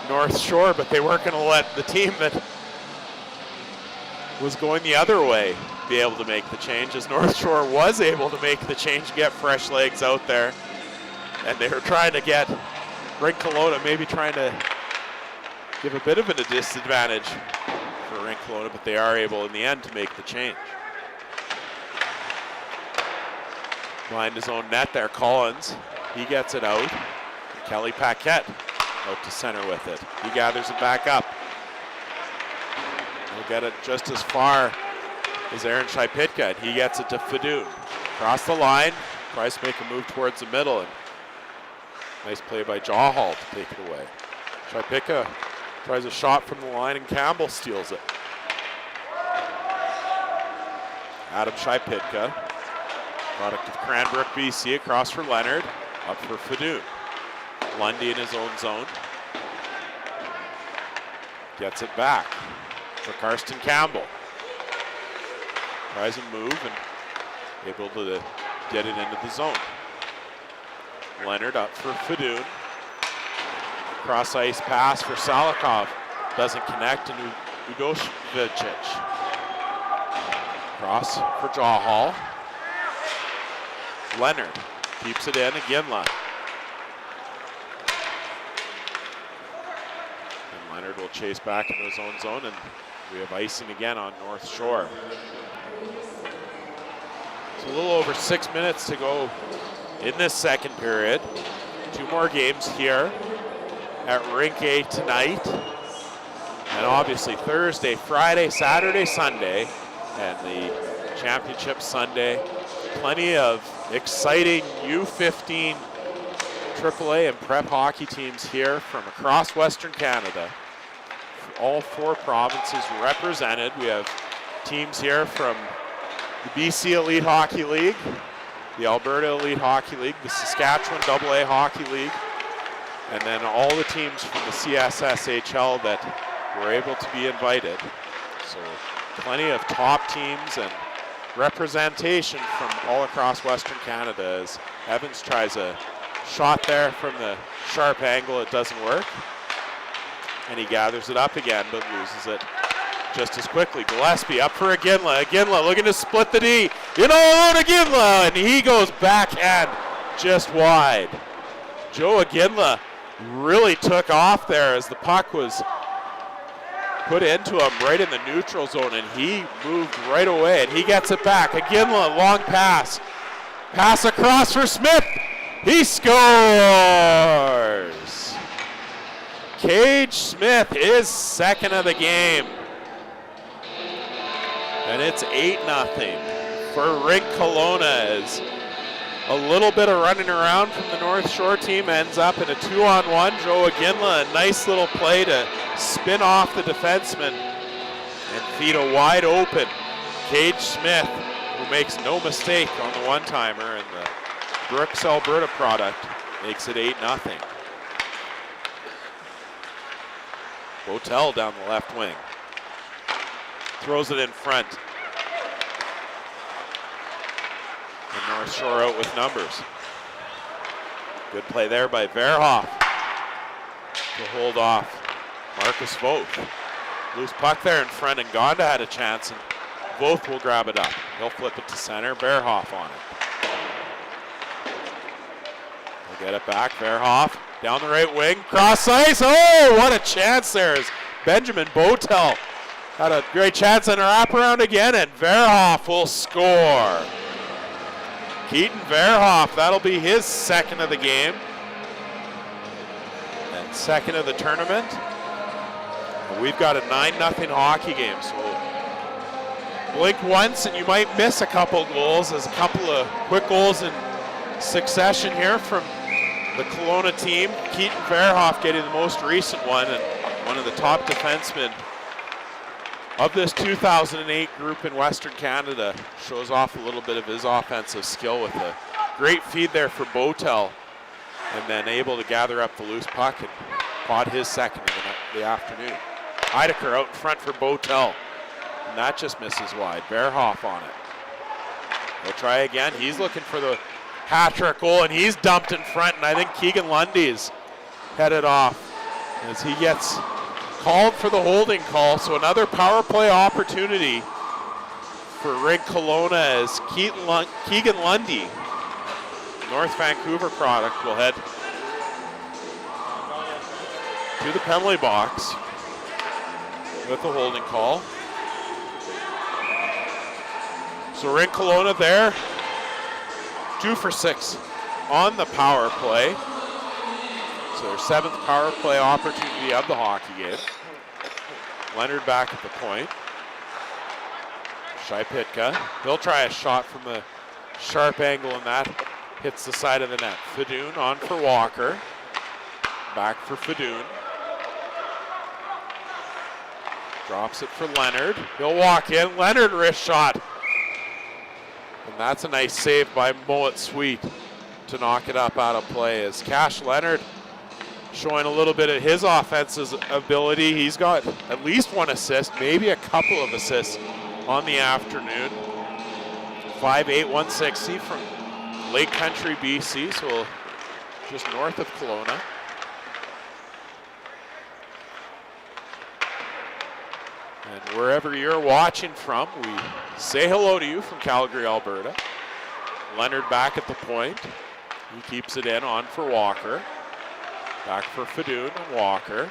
North Shore, but they weren't going to let the team that was going the other way be able to make the change, as North Shore was able to make the change, get fresh legs out there. And they were trying to get Rink Kelowna, maybe trying to give a bit of a disadvantage for Rink Kelowna, but they are able in the end to make the change. Behind his own net there, Collins, he gets it out. Kelly Paquette out to center with it. He gathers it back up. He'll get it just as far as Aaron Shaipitka, and he gets it to Fadoon. Across the line, tries to make a move towards the middle, and nice play by Jawhall to take it away. Shaipitka tries a shot from the line, and Campbell steals it. Adam Shaipitka, product of Cranbrook, BC, across for Leonard, up for Fadoon. Lundy in his own zone. Gets it back for Karsten Campbell. Tries a move and able to get it into the zone. Leonard up for Fadoon. Cross ice pass for Salikov. Doesn't connect, and Udosvicic. Cross for Jawhall. Leonard keeps it in, Iginla. And Leonard will chase back into his own zone, and we have icing again on North Shore. It's a little over 6 minutes to go in this second period. 2 more games here at Rink A tonight. And obviously Thursday, Friday, Saturday, Sunday, and the championship Sunday. Plenty of exciting U15 AAA and prep hockey teams here from across Western Canada. All 4 provinces represented. We have teams here from the BC Elite Hockey League, the Alberta Elite Hockey League, the Saskatchewan AA Hockey League, and then all the teams from the CSSHL that were able to be invited. So plenty of top teams and representation from all across Western Canada as Evans tries a shot there from the sharp angle. It doesn't work. And he gathers it up again, but loses it just as quickly. Gillespie up for Iginla. Iginla looking to split the D. In all on Iginla, and he goes backhand just wide. Joe Iginla really took off there as the puck was put into him right in the neutral zone, and he moved right away, and he gets it back. Iginla, long pass. Pass across for Smith. He scores! Cage Smith is second of the game. And it's 8-0 for Rink Kelowna as a little bit of running around from the North Shore team ends up in a 2-on-1. Joe Iginla, a nice little play to spin off the defenseman and feed a wide open Cage Smith, who makes no mistake on the one-timer, and the Brooks Alberta product makes it 8-0. Botel down the left wing. Throws it in front. And North Shore out with numbers. Good play there by Verhoff to hold off Marcus Voth. Loose puck there in front, and Gonda had a chance, and Voth will grab it up. He'll flip it to center. Verhoff on it. He'll get it back. Verhoff down the right wing, cross ice. Oh, what a chance there is Benjamin Botel. Had a great chance and a wraparound again, and Verhoff will score. Keaton Verhoff, that'll be his second of the game and second of the tournament. We've got a 9-0 hockey game, so blink once and you might miss a couple goals. There's a couple of quick goals in succession here from the Kelowna team. Keaton Verhoff getting the most recent one, and one of the top defensemen of this 2008 group in Western Canada. Shows off a little bit of his offensive skill with a great feed there for Botel, and then able to gather up the loose puck and caught his second of the afternoon. Heidecker out in front for Botel, and that just misses wide. Verhoff on it. He'll try again. He's looking for the hat-trick goal, and he's dumped in front, and I think Keegan Lundy's headed off as he gets called for the holding call. So another power play opportunity for Rink Kelowna as Keegan Lundy, North Vancouver product, will head to the penalty box with the holding call. So Rink Kelowna there, 2 for 6 on the power play. So their 7th power play opportunity of the hockey game. Leonard back at the point. Shipitka, he'll try a shot from the sharp angle, and that hits the side of the net. Fadoon on for Walker. Back for Fadoon. Drops it for Leonard. He'll walk in. Leonard wrist shot. And that's a nice save by Moet Sweet to knock it up out of play as Cash Leonard showing a little bit of his offensive ability. He's got at least 1 assist, maybe a couple of assists on the afternoon. 5'8", 160 from Lake Country, BC, so just north of Kelowna. And wherever you're watching from, we say hello to you from Calgary, Alberta. Leonard back at the point. He keeps it in, on for Walker. Back for Fadoon and Walker.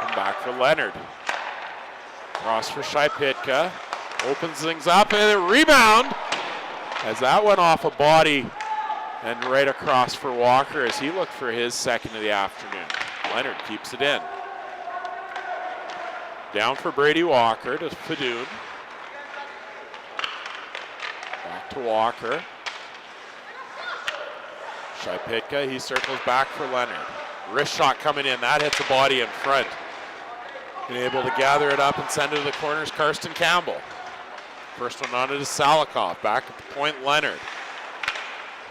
And back for Leonard. Cross for Shipitka. Opens things up, and a rebound as that went off a body and right across for Walker as he looked for his second of the afternoon. Leonard keeps it in. Down for Brady Walker to Fadoon. Back to Walker. Shipitka, he circles back for Leonard. Wrist shot coming in, that hits the body in front. And able to gather it up and send it to the corners, Karsten Campbell. First one on it is Salikov. Back at the point, Leonard.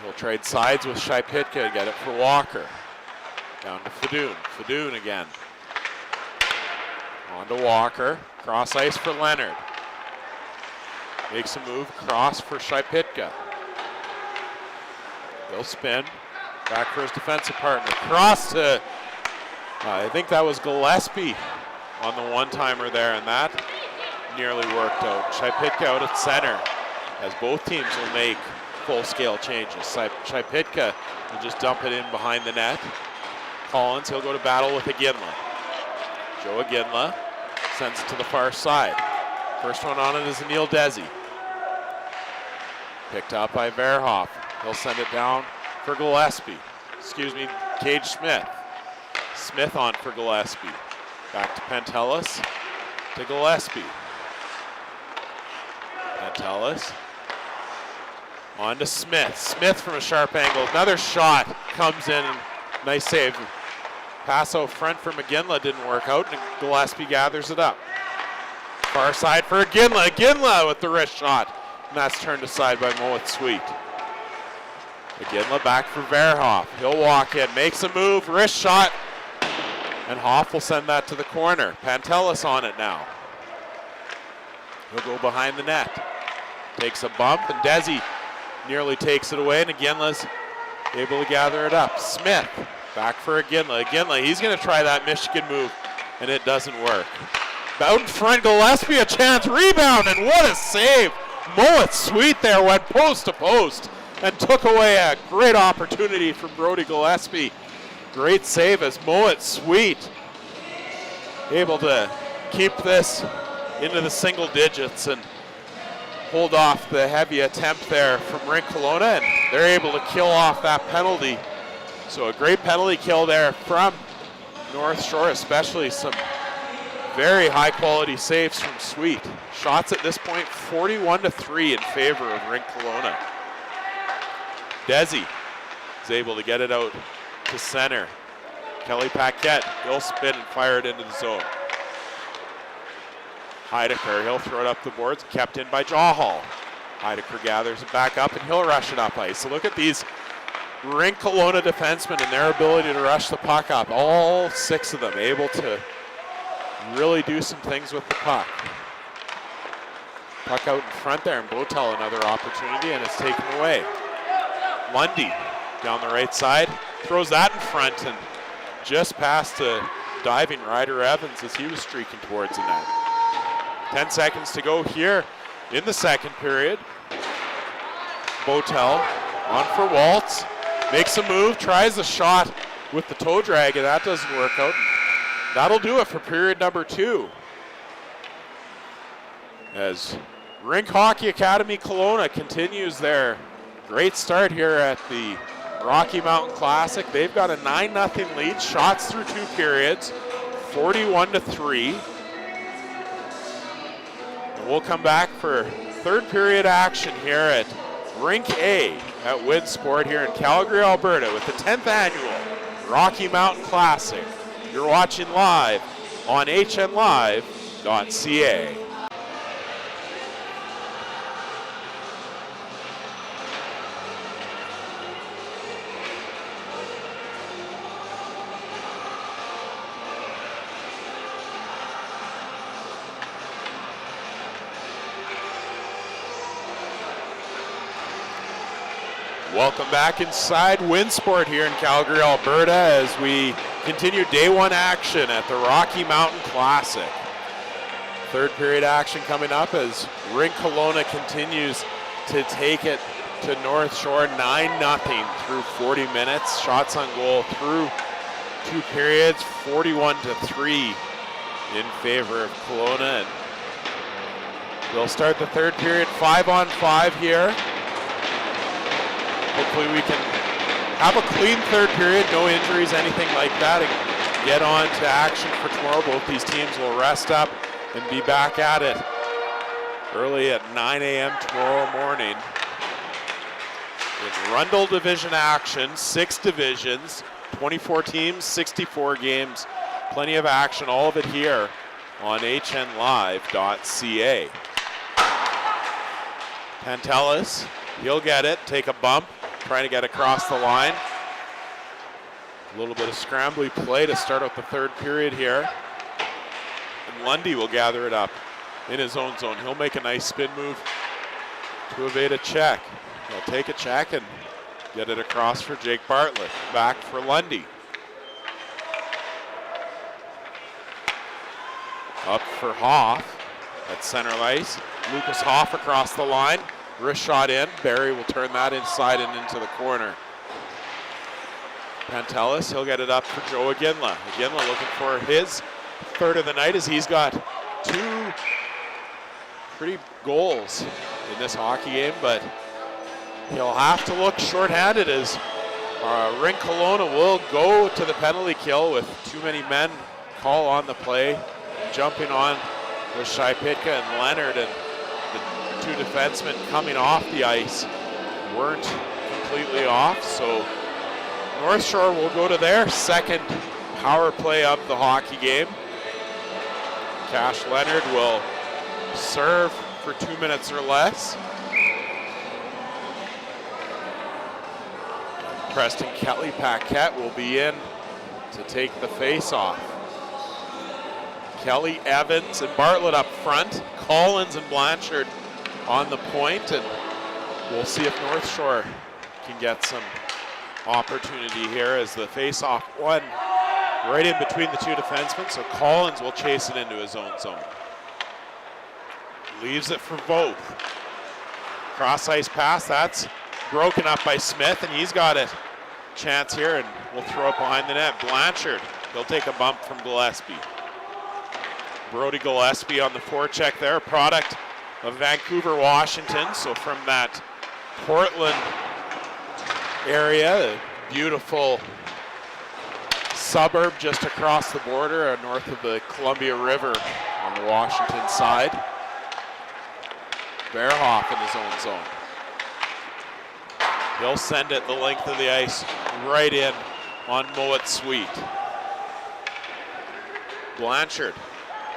He'll trade sides with Shipitka to get it for Walker. Down to Fadoon. Fadoon again. On to Walker. Cross ice for Leonard. Makes a move. Cross for Shipitka. He'll spin. Back for his defensive partner. Cross to, I think that was Gillespie on the one-timer there, and that nearly worked out. Shipitka out at center, as both teams will make full-scale changes. Shipitka will just dump it in behind the net. Collins, he'll go to battle with Iginla. Joe Iginla sends it to the far side. First one on it is Neil Desi. Picked up by Verhoff. He'll send it down for Gillespie. Cage Smith. Smith on for Gillespie. Back to Pentelis, to Gillespie. Pentelis. On to Smith. Smith from a sharp angle. Another shot comes in. Nice save. Pass out front for Iginla didn't work out, and Gillespie gathers it up. Far side for Iginla. Iginla with the wrist shot. And that's turned aside by Moet Sweet. Iginla back for Verhoff. He'll walk in, makes a move, wrist shot. And Hoff will send that to the corner. Pantelis on it now. He'll go behind the net. Takes a bump, and Desi nearly takes it away, and Iginla's able to gather it up. Smith back for Iginla. Iginla, he's going to try that Michigan move, and it doesn't work. Out in front, Gillespie, a chance, rebound, and what a save. Moet Sweet there went post to post and took away a great opportunity from Brody Gillespie. Great save as Moet Sweet able to keep this into the single digits and hold off the heavy attempt there from Rink Kelowna, and they're able to kill off that penalty. So a great penalty kill there from North Shore, especially some very high quality saves from Sweet. Shots at this point 41-3 in favor of Rink Kelowna. Desi is able to get it out to center. Kelly Paquette, he'll spin and fire it into the zone. Heidecker, he'll throw it up the boards, kept in by Jawhall. Heidecker gathers it back up, and he'll rush it up ice. So look at these Rink Kelowna defensemen and their ability to rush the puck up. All 6 of them able to really do some things with the puck. Puck out in front there, and Botel another opportunity, and it's taken away. Lundy down the right side, throws that in front, and just past a diving Ryder Evans as he was streaking towards the net. 10 seconds to go here in the second period. Botel on for Waltz, makes a move, tries a shot with the toe drag, and that doesn't work out. That'll do it for period number 2. As Rink Hockey Academy Kelowna continues their great start here at the Rocky Mountain Classic. They've got a 9-0 lead, shots through 2 periods, 41-3. And we'll come back for third period action here at Rink A at Winsport here in Calgary, Alberta with the 10th annual Rocky Mountain Classic. You're watching live on hnlive.ca. Welcome back inside Winsport here in Calgary, Alberta, as we continue day 1 action at the Rocky Mountain Classic. Third period action coming up as Rink Kelowna continues to take it to North Shore 9-0 through 40 minutes. Shots on goal through 2 periods, 41-3 in favor of Kelowna. And they'll start the third period 5-on-5 here. Hopefully we can have a clean third period, no injuries, anything like that, and get on to action for tomorrow. Both these teams will rest up and be back at it early at 9 a.m. tomorrow morning. In Rundle Division action, 6 divisions, 24 teams, 64 games, plenty of action, all of it here on hnlive.ca. Pantelis, he'll get it, take a bump, trying to get across the line. A little bit of scrambly play to start out the third period here. And Lundy will gather it up in his own zone. He'll make a nice spin move to evade a check. He'll take a check and get it across for Jake Bartlett. Back for Lundy. Up for Hoff at center ice. Lucas Hoff across the line. Wrist shot in. Barry will turn that inside and into the corner. Pantelis, he'll get it up for Joe Aginla. Aginla looking for his third of the night as he's got 2 pretty goals in this hockey game, but he'll have to look shorthanded as Rink Kelowna will go to the penalty kill with too many men call on the play. Jumping on with Shaipitka and Leonard, and the 2 defensemen coming off the ice weren't completely off, so North Shore will go to their second power play of the hockey game. Cash Leonard will serve for 2 minutes or less. Preston Kelly Paquette will be in to take the face-off. Kelly, Evans, and Bartlett up front. Collins and Blanchard on the point, and we'll see if North Shore can get some opportunity here as the face-off one right in between the 2 defensemen, so Collins will chase it into his own zone. Leaves it for Voth. Cross-ice pass, that's broken up by Smith, and he's got a chance here, and we'll throw it behind the net. Blanchard, he'll take a bump from Gillespie. Brody Gillespie on the forecheck there, product of Vancouver, Washington, so from that Portland area, a beautiful suburb just across the border, north of the Columbia River on the Washington side. Verhoff in his own zone. He'll send it the length of the ice right in on Moet Sweet. Blanchard,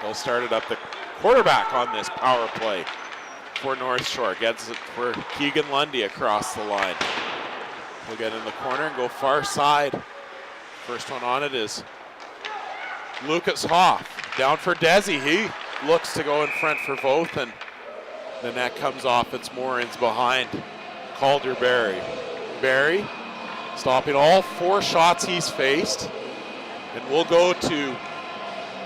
he'll start it up the quarterback on this power play for North Shore. Gets it for Keegan Lundy across the line. He'll get in the corner and go far side. First one on it is Lucas Hoff. Down for Desi. He looks to go in front for Voth, and the net comes off its moorings behind Calder Barry. Barry stopping all 4 shots he's faced, and we'll go to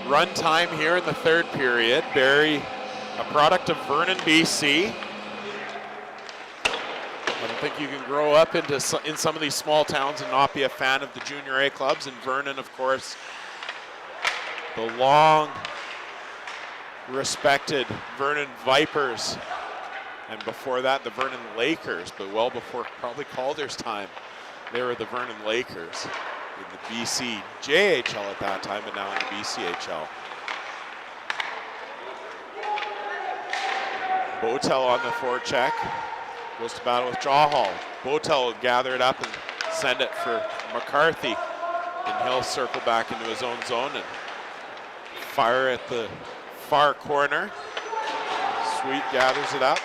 run time here in the third period. Barry, a product of Vernon, BC. I don't think you can grow up in some of these small towns and not be a fan of the Junior A clubs. And Vernon, of course, the long respected Vernon Vipers, and before that the Vernon Lakers, but well before probably Calder's time, they were the Vernon Lakers in the BC JHL at that time, and now in the BCHL. Botel on the forecheck. Goes to battle with Jawhall. Botel will gather it up and send it for McCarthy. And he'll circle back into his own zone and fire at the far corner. Sweet gathers it up.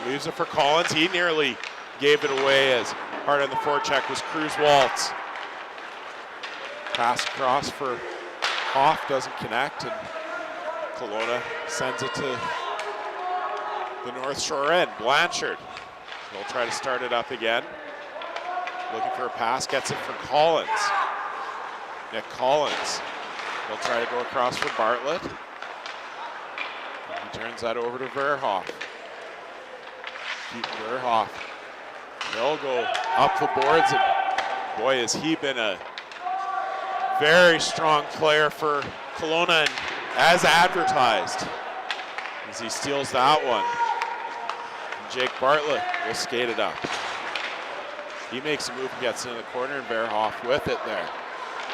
Leaves it for Collins. He nearly gave it away as hard on the forecheck was Cruz Waltz. Pass across for Hoff, doesn't connect, and Kelowna sends it to the North Shore end. Blanchard will try to start it up again. Looking for a pass, gets it for Collins. Nick Collins will try to go across for Bartlett. And he turns that over to Verhoff. Keep Verhoff. They'll go up the boards, and boy, has he been a very strong player for Kelowna, and as advertised, as he steals that one. Jake Bartlett will skate it up. He makes a move and gets into the corner, and Verhoff with it there.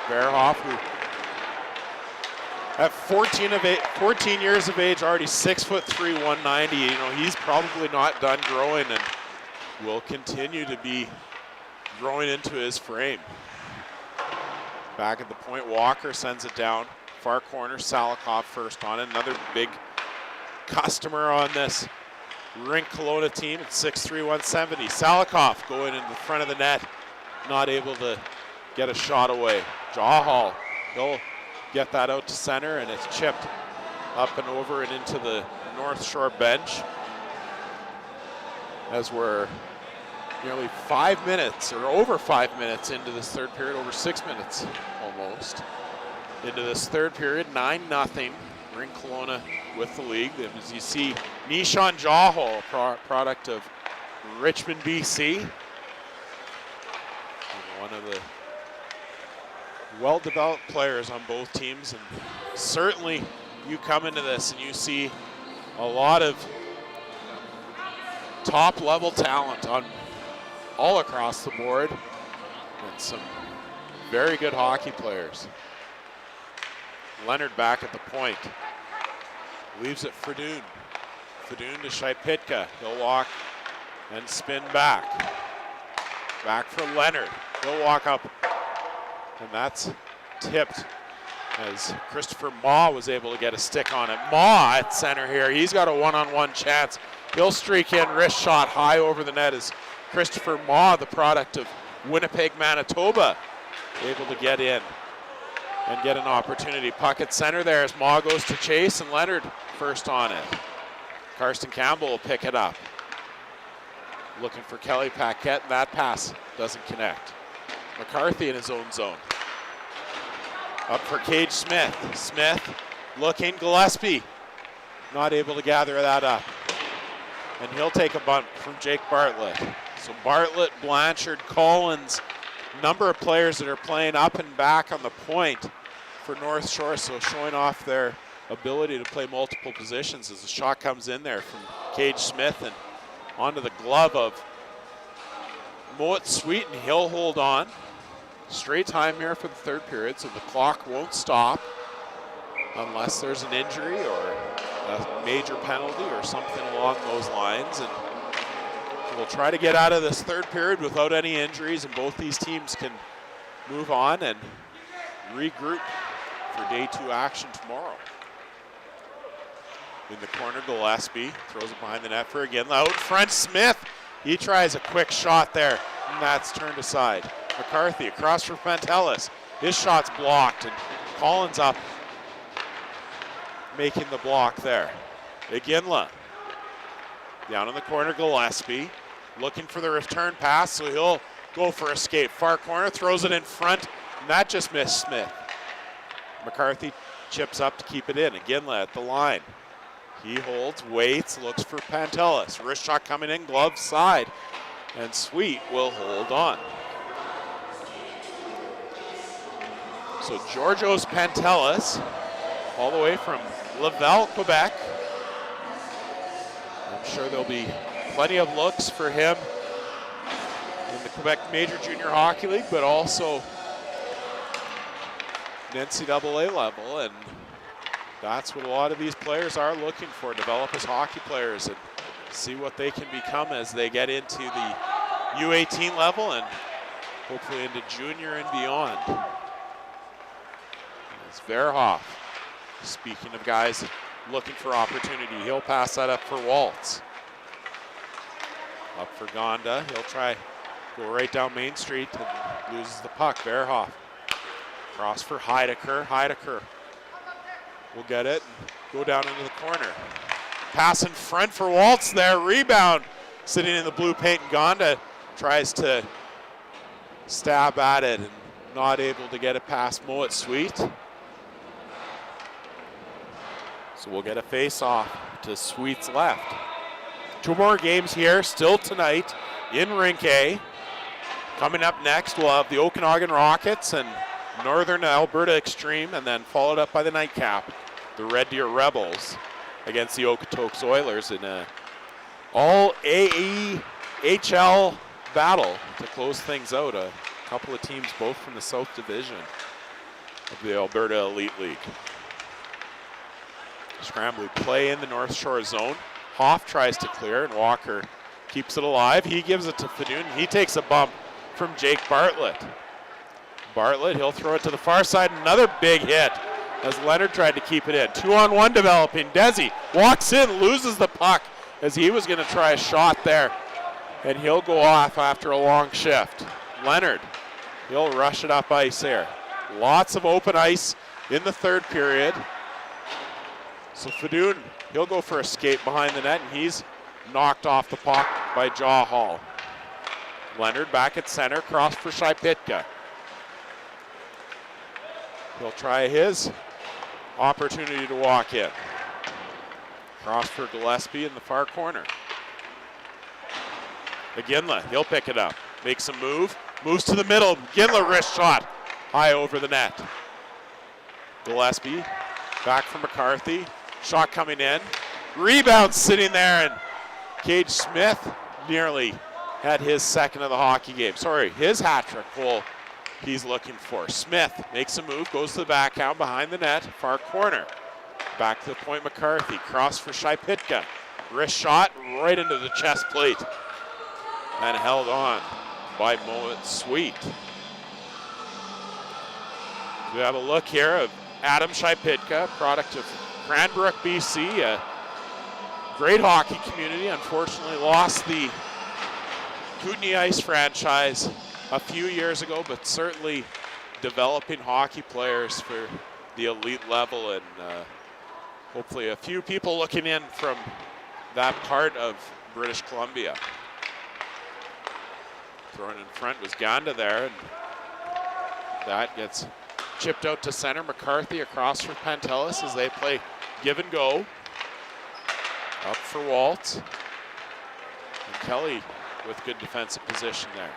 Verhoff, who at 14 years of age, already 6'3", 190. You know, he's probably not done growing and will continue to be growing into his frame. Back at the point, Walker sends it down. Far corner, Salikov first on it. Another big customer on this Rink Kelowna team at 6'3", 170. Salikoff going in the front of the net, not able to get a shot away. Jawhall, he'll get that out to center, and it's chipped up and over and into the North Shore bench. As we're nearly 5 minutes, or over 5 minutes into this third period, over 6 minutes almost into this third period, 9-0. Rink Kelowna with the lead. As you see, Nishan Jawhall, product of Richmond, BC. And one of the well-developed players on both teams. And certainly you come into this and you see a lot of top-level talent on all across the board and some very good hockey players. Leonard back at the point. Leaves it for Doon. Fadoon to Shaipitka. He'll walk and spin back. Back for Leonard. He'll walk up. And that's tipped as Christopher Ma was able to get a stick on it. Ma at center here. He's got a one-on-one chance. He'll streak in, wrist shot high over the net as Christopher Ma, the product of Winnipeg, Manitoba, able to get in and get an opportunity. Puck at center there as Ma goes to chase, and Leonard first on it. Karsten Campbell will pick it up. Looking for Kelly Paquette, and that pass doesn't connect. McCarthy in his own zone. Up for Cage Smith. Smith looking, Gillespie not able to gather that up. And he'll take a bunt from Jake Bartlett. So Bartlett, Blanchard, Collins, number of players that are playing up and back on the point for North Shore, so showing off their ability to play multiple positions as the shot comes in there from Cage Smith and onto the glove of Moet Sweet, and he'll hold on. Straight time here for the third period, so the clock won't stop unless there's an injury or a major penalty or something along those lines. And we'll try to get out of this third period without any injuries, and both these teams can move on and regroup for day 2 action tomorrow. In the corner, Gillespie throws it behind the net for again. Out front, Smith. He tries a quick shot there, and that's turned aside. McCarthy across for Pantelis. His shot's blocked, and Collins up, making the block there. Iginla down in the corner, Gillespie looking for the return pass, so he'll go for escape. Far corner, throws it in front, and that just missed Smith. McCarthy chips up to keep it in. Iginla at the line. He holds, waits, looks for Pantelis. Wrist shot coming in, glove side, and Sweet will hold on. So Georgios Pantelis, all the way from Laval, Quebec. I'm sure there'll be plenty of looks for him in the Quebec Major Junior Hockey League, but also an NCAA level, and that's what a lot of these players are looking for, develop as hockey players and see what they can become as they get into the U18 level and hopefully into junior and beyond. It's Verhoff. Speaking of guys looking for opportunity, he'll pass that up for Waltz. Up for Gonda, he'll try go right down Main Street and loses the puck. Verhoff. Cross for Heidecker. Heidecker will get it and go down into the corner. Pass in front for Waltz there. Rebound sitting in the blue paint, and Gonda tries to stab at it and not able to get it past Moet Sweet. So we'll get a face-off to Sweet's left. 2 more games here still tonight in Rink A. Coming up next, we'll have the Okanagan Rockets and Northern Alberta Extreme, and then followed up by the nightcap, the Red Deer Rebels against the Okotoks Oilers in a all AEHL battle to close things out. A couple of teams both from the South Division of the Alberta Elite League. Scrambling play in the North Shore zone. Hoff tries to clear, and Walker keeps it alive. He gives it to Fadoon. He takes a bump from Jake Bartlett. Bartlett, he'll throw it to the far side. Another big hit as Leonard tried to keep it in. 2-on-1 developing. Desi walks in, loses the puck, as he was going to try a shot there, and he'll go off after a long shift. Leonard, he'll rush it up ice here. Lots of open ice in the third period. So Fadoon, he'll go for a skate behind the net, and he's knocked off the puck by Jaw Hall. Leonard back at center, cross for Shipitka. He'll try his opportunity to walk in. Cross for Gillespie in the far corner. McGinley, he'll pick it up. Makes a move, moves to the middle. McGinley wrist shot high over the net. Gillespie back from McCarthy. Shot coming in. Rebound sitting there, and Cage Smith nearly had his second of the hockey game. Sorry, his hat trick goal he's looking for. Smith makes a move, goes to the backhand behind the net, far corner. Back to the point, McCarthy. Cross for Shipitka. Wrist shot right into the chest plate. And held on by Moet Sweet. We have a look here of Adam Shipitka, product of Cranbrook, BC. A great hockey community. Unfortunately lost the Kootenay Ice franchise a few years ago, but certainly developing hockey players for the elite level, and hopefully a few people looking in from that part of British Columbia. Thrown in front was Ganda there, and that gets chipped out to center. McCarthy across for Pantelis as they play give and go. Up for Waltz. And Kelly with good defensive position there.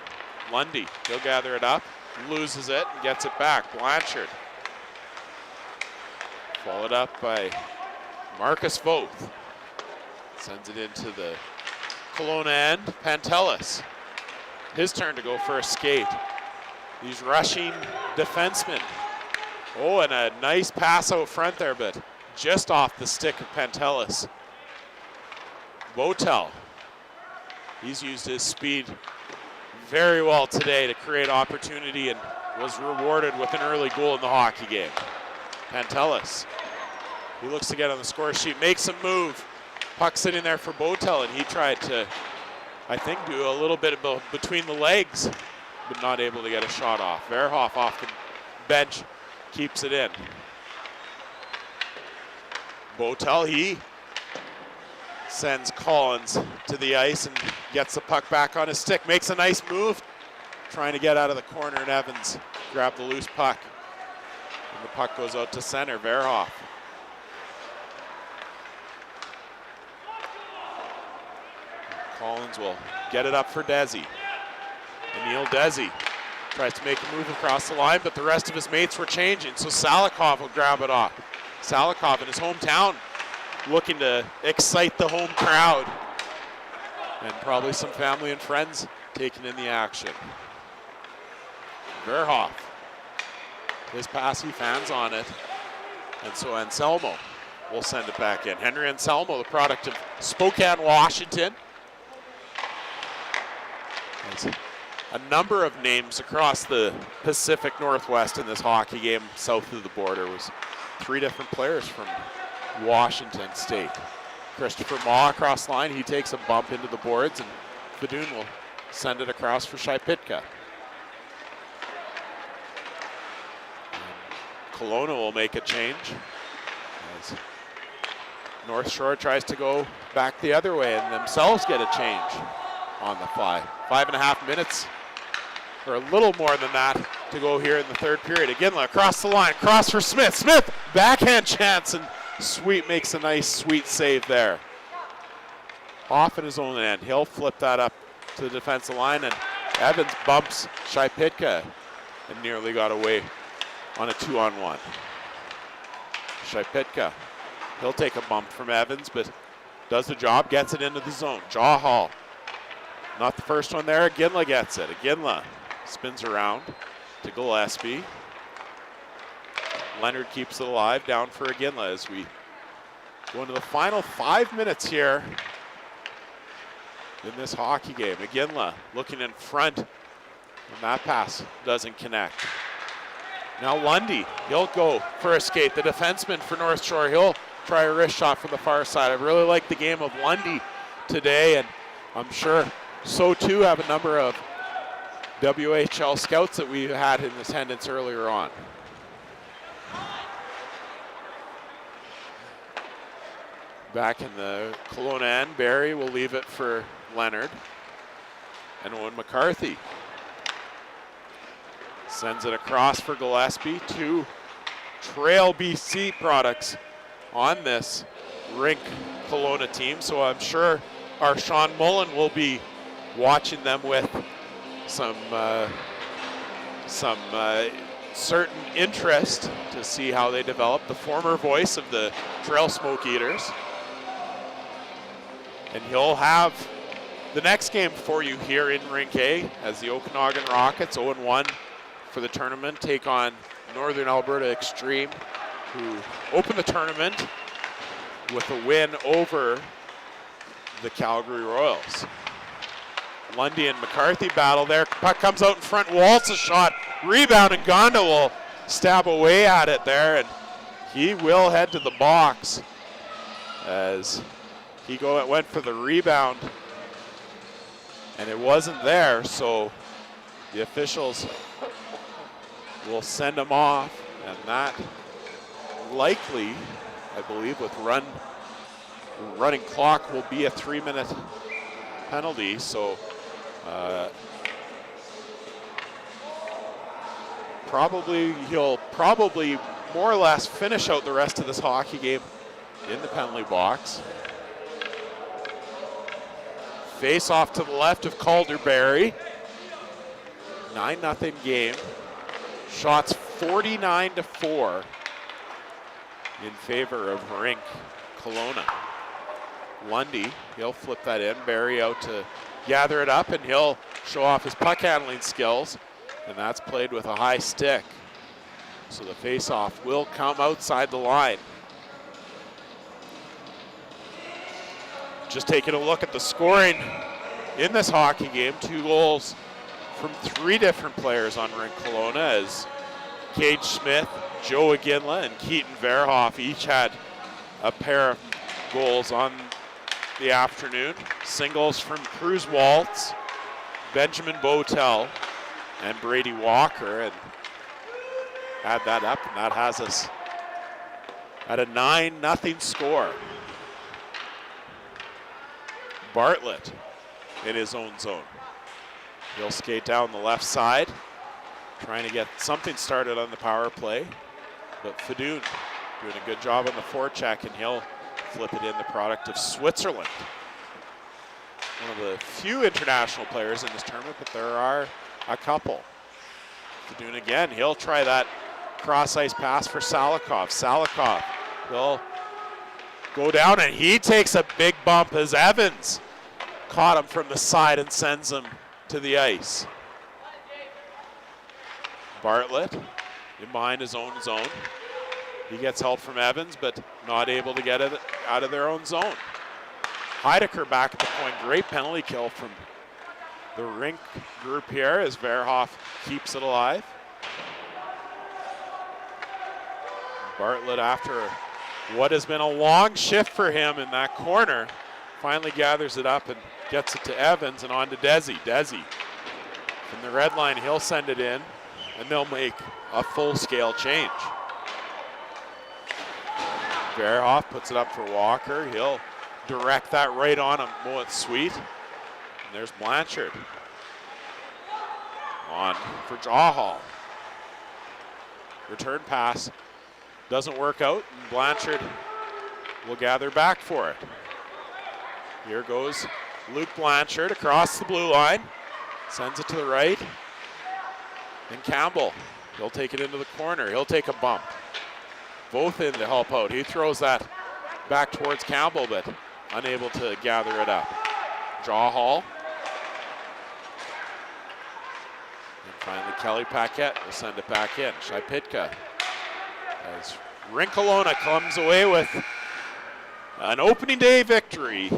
Lundy, he'll gather it up, loses it, and gets it back. Blanchard. Followed up by Marcus Voth. Sends it into the Kelowna end. Pantelis. His turn to go for a skate. These rushing defensemen. Oh, and a nice pass out front there, but just off the stick of Pantelis. Botel. He's used his speed very well today to create opportunity and was rewarded with an early goal in the hockey game. Pantelis. He looks to get on the score sheet, makes a move. Puck sitting there for Botel, and he tried to, I think, do a little bit of between the legs, but not able to get a shot off. Verhoff off the bench, keeps it in. Botel, he sends Collins to the ice and gets the puck back on his stick, makes a nice move, trying to get out of the corner, and Evans grabbed the loose puck. And the puck goes out to center, Verhoff. Collins will get it up for Desi. Emil Desi tries to make a move across the line, but the rest of his mates were changing, so Salikov will grab it off. Salikov in his hometown looking to excite the home crowd, and probably some family and friends taking in the action. Verhoff, his pass, he fans on it, and so Anselmo will send it back in. Henry Anselmo, the product of Spokane, Washington. There's a number of names across the Pacific Northwest in this hockey game. South of the border was 3 different players from Washington State. Christopher Maw across the line, he takes a bump into the boards, and Fadoon will send it across for Shipitka. Kelowna will make a change as North Shore tries to go back the other way and themselves get a change on the fly. 5.5 minutes, or a little more than that, to go here in the third period. Again, across the line, cross for Smith. Smith, backhand chance, and Sweet makes a nice Sweet save there. Off in his own end. He'll flip that up to the defensive line, and Evans bumps Shipitka and nearly got away on a 2-on-1. Shipitka, he'll take a bump from Evans, but does the job, gets it into the zone. Jaw Hall, not the first one there. Iginla gets it. Iginla spins around to Gillespie. Leonard keeps it alive, down for Iginla as we go into the final 5 minutes here in this hockey game. Iginla looking in front, and that pass doesn't connect. Now Lundy, he'll go for a skate. The defenseman for North Shore, he'll try a wrist shot from the far side. I really like the game of Lundy today, and I'm sure so too have a number of WHL scouts that we had in attendance earlier on. Back in the Kelowna end, Barry will leave it for Leonard. And Owen McCarthy sends it across for Gillespie. 2 Trail BC products on this Rink Kelowna team, so I'm sure our Sean Mullen will be watching them with some certain interest to see how they develop. The former voice of the Trail Smoke Eaters. And he'll have the next game for you here in Rink A as the Okanagan Rockets, 0-1 for the tournament, take on Northern Alberta Extreme, who opened the tournament with a win over the Calgary Royals. Lundy and McCarthy battle there. Puck comes out in front, Waltz a shot, rebound, and Gonda will stab away at it there, and he will head to the box as he went for the rebound, and it wasn't there, so the officials will send him off, and that likely, I believe, with running clock will be a 3-minute penalty, so he'll probably more or less finish out the rest of this hockey game in the penalty box. Face off to the left of Calderberry. 9-0 game. Shots 49-4 in favor of Rink Kelowna. Lundy, he'll flip that in. Barry out to gather it up, and he'll show off his puck handling skills. And that's played with a high stick. So the face-off will come outside the line. Just taking a look at the scoring in this hockey game. 2 goals from 3 different players on Rink Kelowna as Cage Smith, Joe Aginla, and Keaton Verhoff each had a pair of goals on the afternoon. Singles from Cruz Waltz, Benjamin Botel, and Brady Walker, and add that up, and that has us at a 9-0 score. Bartlett in his own zone. He'll skate down the left side, trying to get something started on the power play, but Fadoon doing a good job on the forecheck, and he'll flip it in, the product of Switzerland. One of the few international players in this tournament, but there are a couple. Fadoon again, he'll try that cross-ice pass for Salikov. Salikov, he'll go down, and he takes a big bump as Evans caught him from the side and sends him to the ice. Bartlett in behind his own zone. He gets help from Evans, but not able to get it out of their own zone. Heidecker back at the point. Great penalty kill from the Rink group here as Verhoff keeps it alive. Bartlett, after what has been a long shift for him in that corner, finally gathers it up and gets it to Evans and on to Desi. Desi from the red line, he'll send it in, and they'll make a full-scale change. Verhoff puts it up for Walker. He'll direct that right on him. Oh, it's sweet. And there's Blanchard. On for Jawhall. Return pass doesn't work out, and Blanchard will gather back for it. Here goes Luke Blanchard across the blue line. Sends it to the right. And Campbell, he'll take it into the corner. He'll take a bump. Both in to help out. He throws that back towards Campbell, but unable to gather it up. Jawhall. And finally Kelly Paquette will send it back in. Shipitka, as Rink Kelowna comes away with an opening day victory,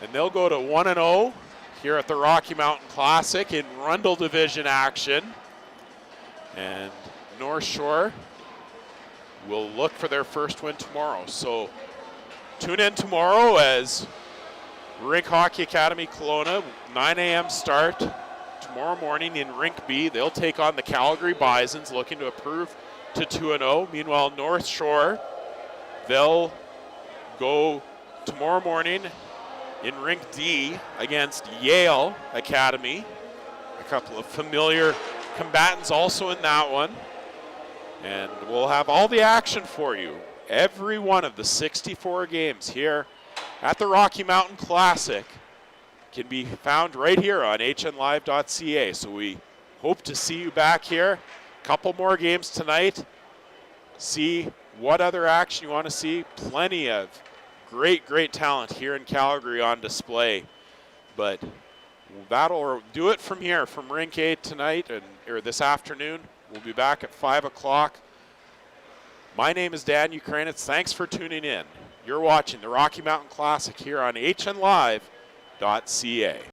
and they'll go to 1-0 here at the Rocky Mountain Classic in Rundle Division action. And North Shore will look for their first win tomorrow. So tune in tomorrow as Rink Hockey Academy Kelowna, 9 a.m. start tomorrow morning in Rink B. They'll take on the Calgary Bisons, looking to improve to 2-0. Meanwhile, North Shore, they'll go tomorrow morning in Rink D against Yale Academy. A couple of familiar combatants also in that one. And we'll have all the action for you. Every one of the 64 games here at the Rocky Mountain Classic can be found right here on hnlive.ca. So we hope to see you back here. Couple more games tonight. See what other action you want to see. Plenty of great talent here in Calgary on display. But that'll do it from here, from Rink A tonight or this afternoon. We'll be back at 5 o'clock. My name is Dan Ukrainitz. Thanks for tuning in. You're watching the Rocky Mountain Classic here on hnlive.ca.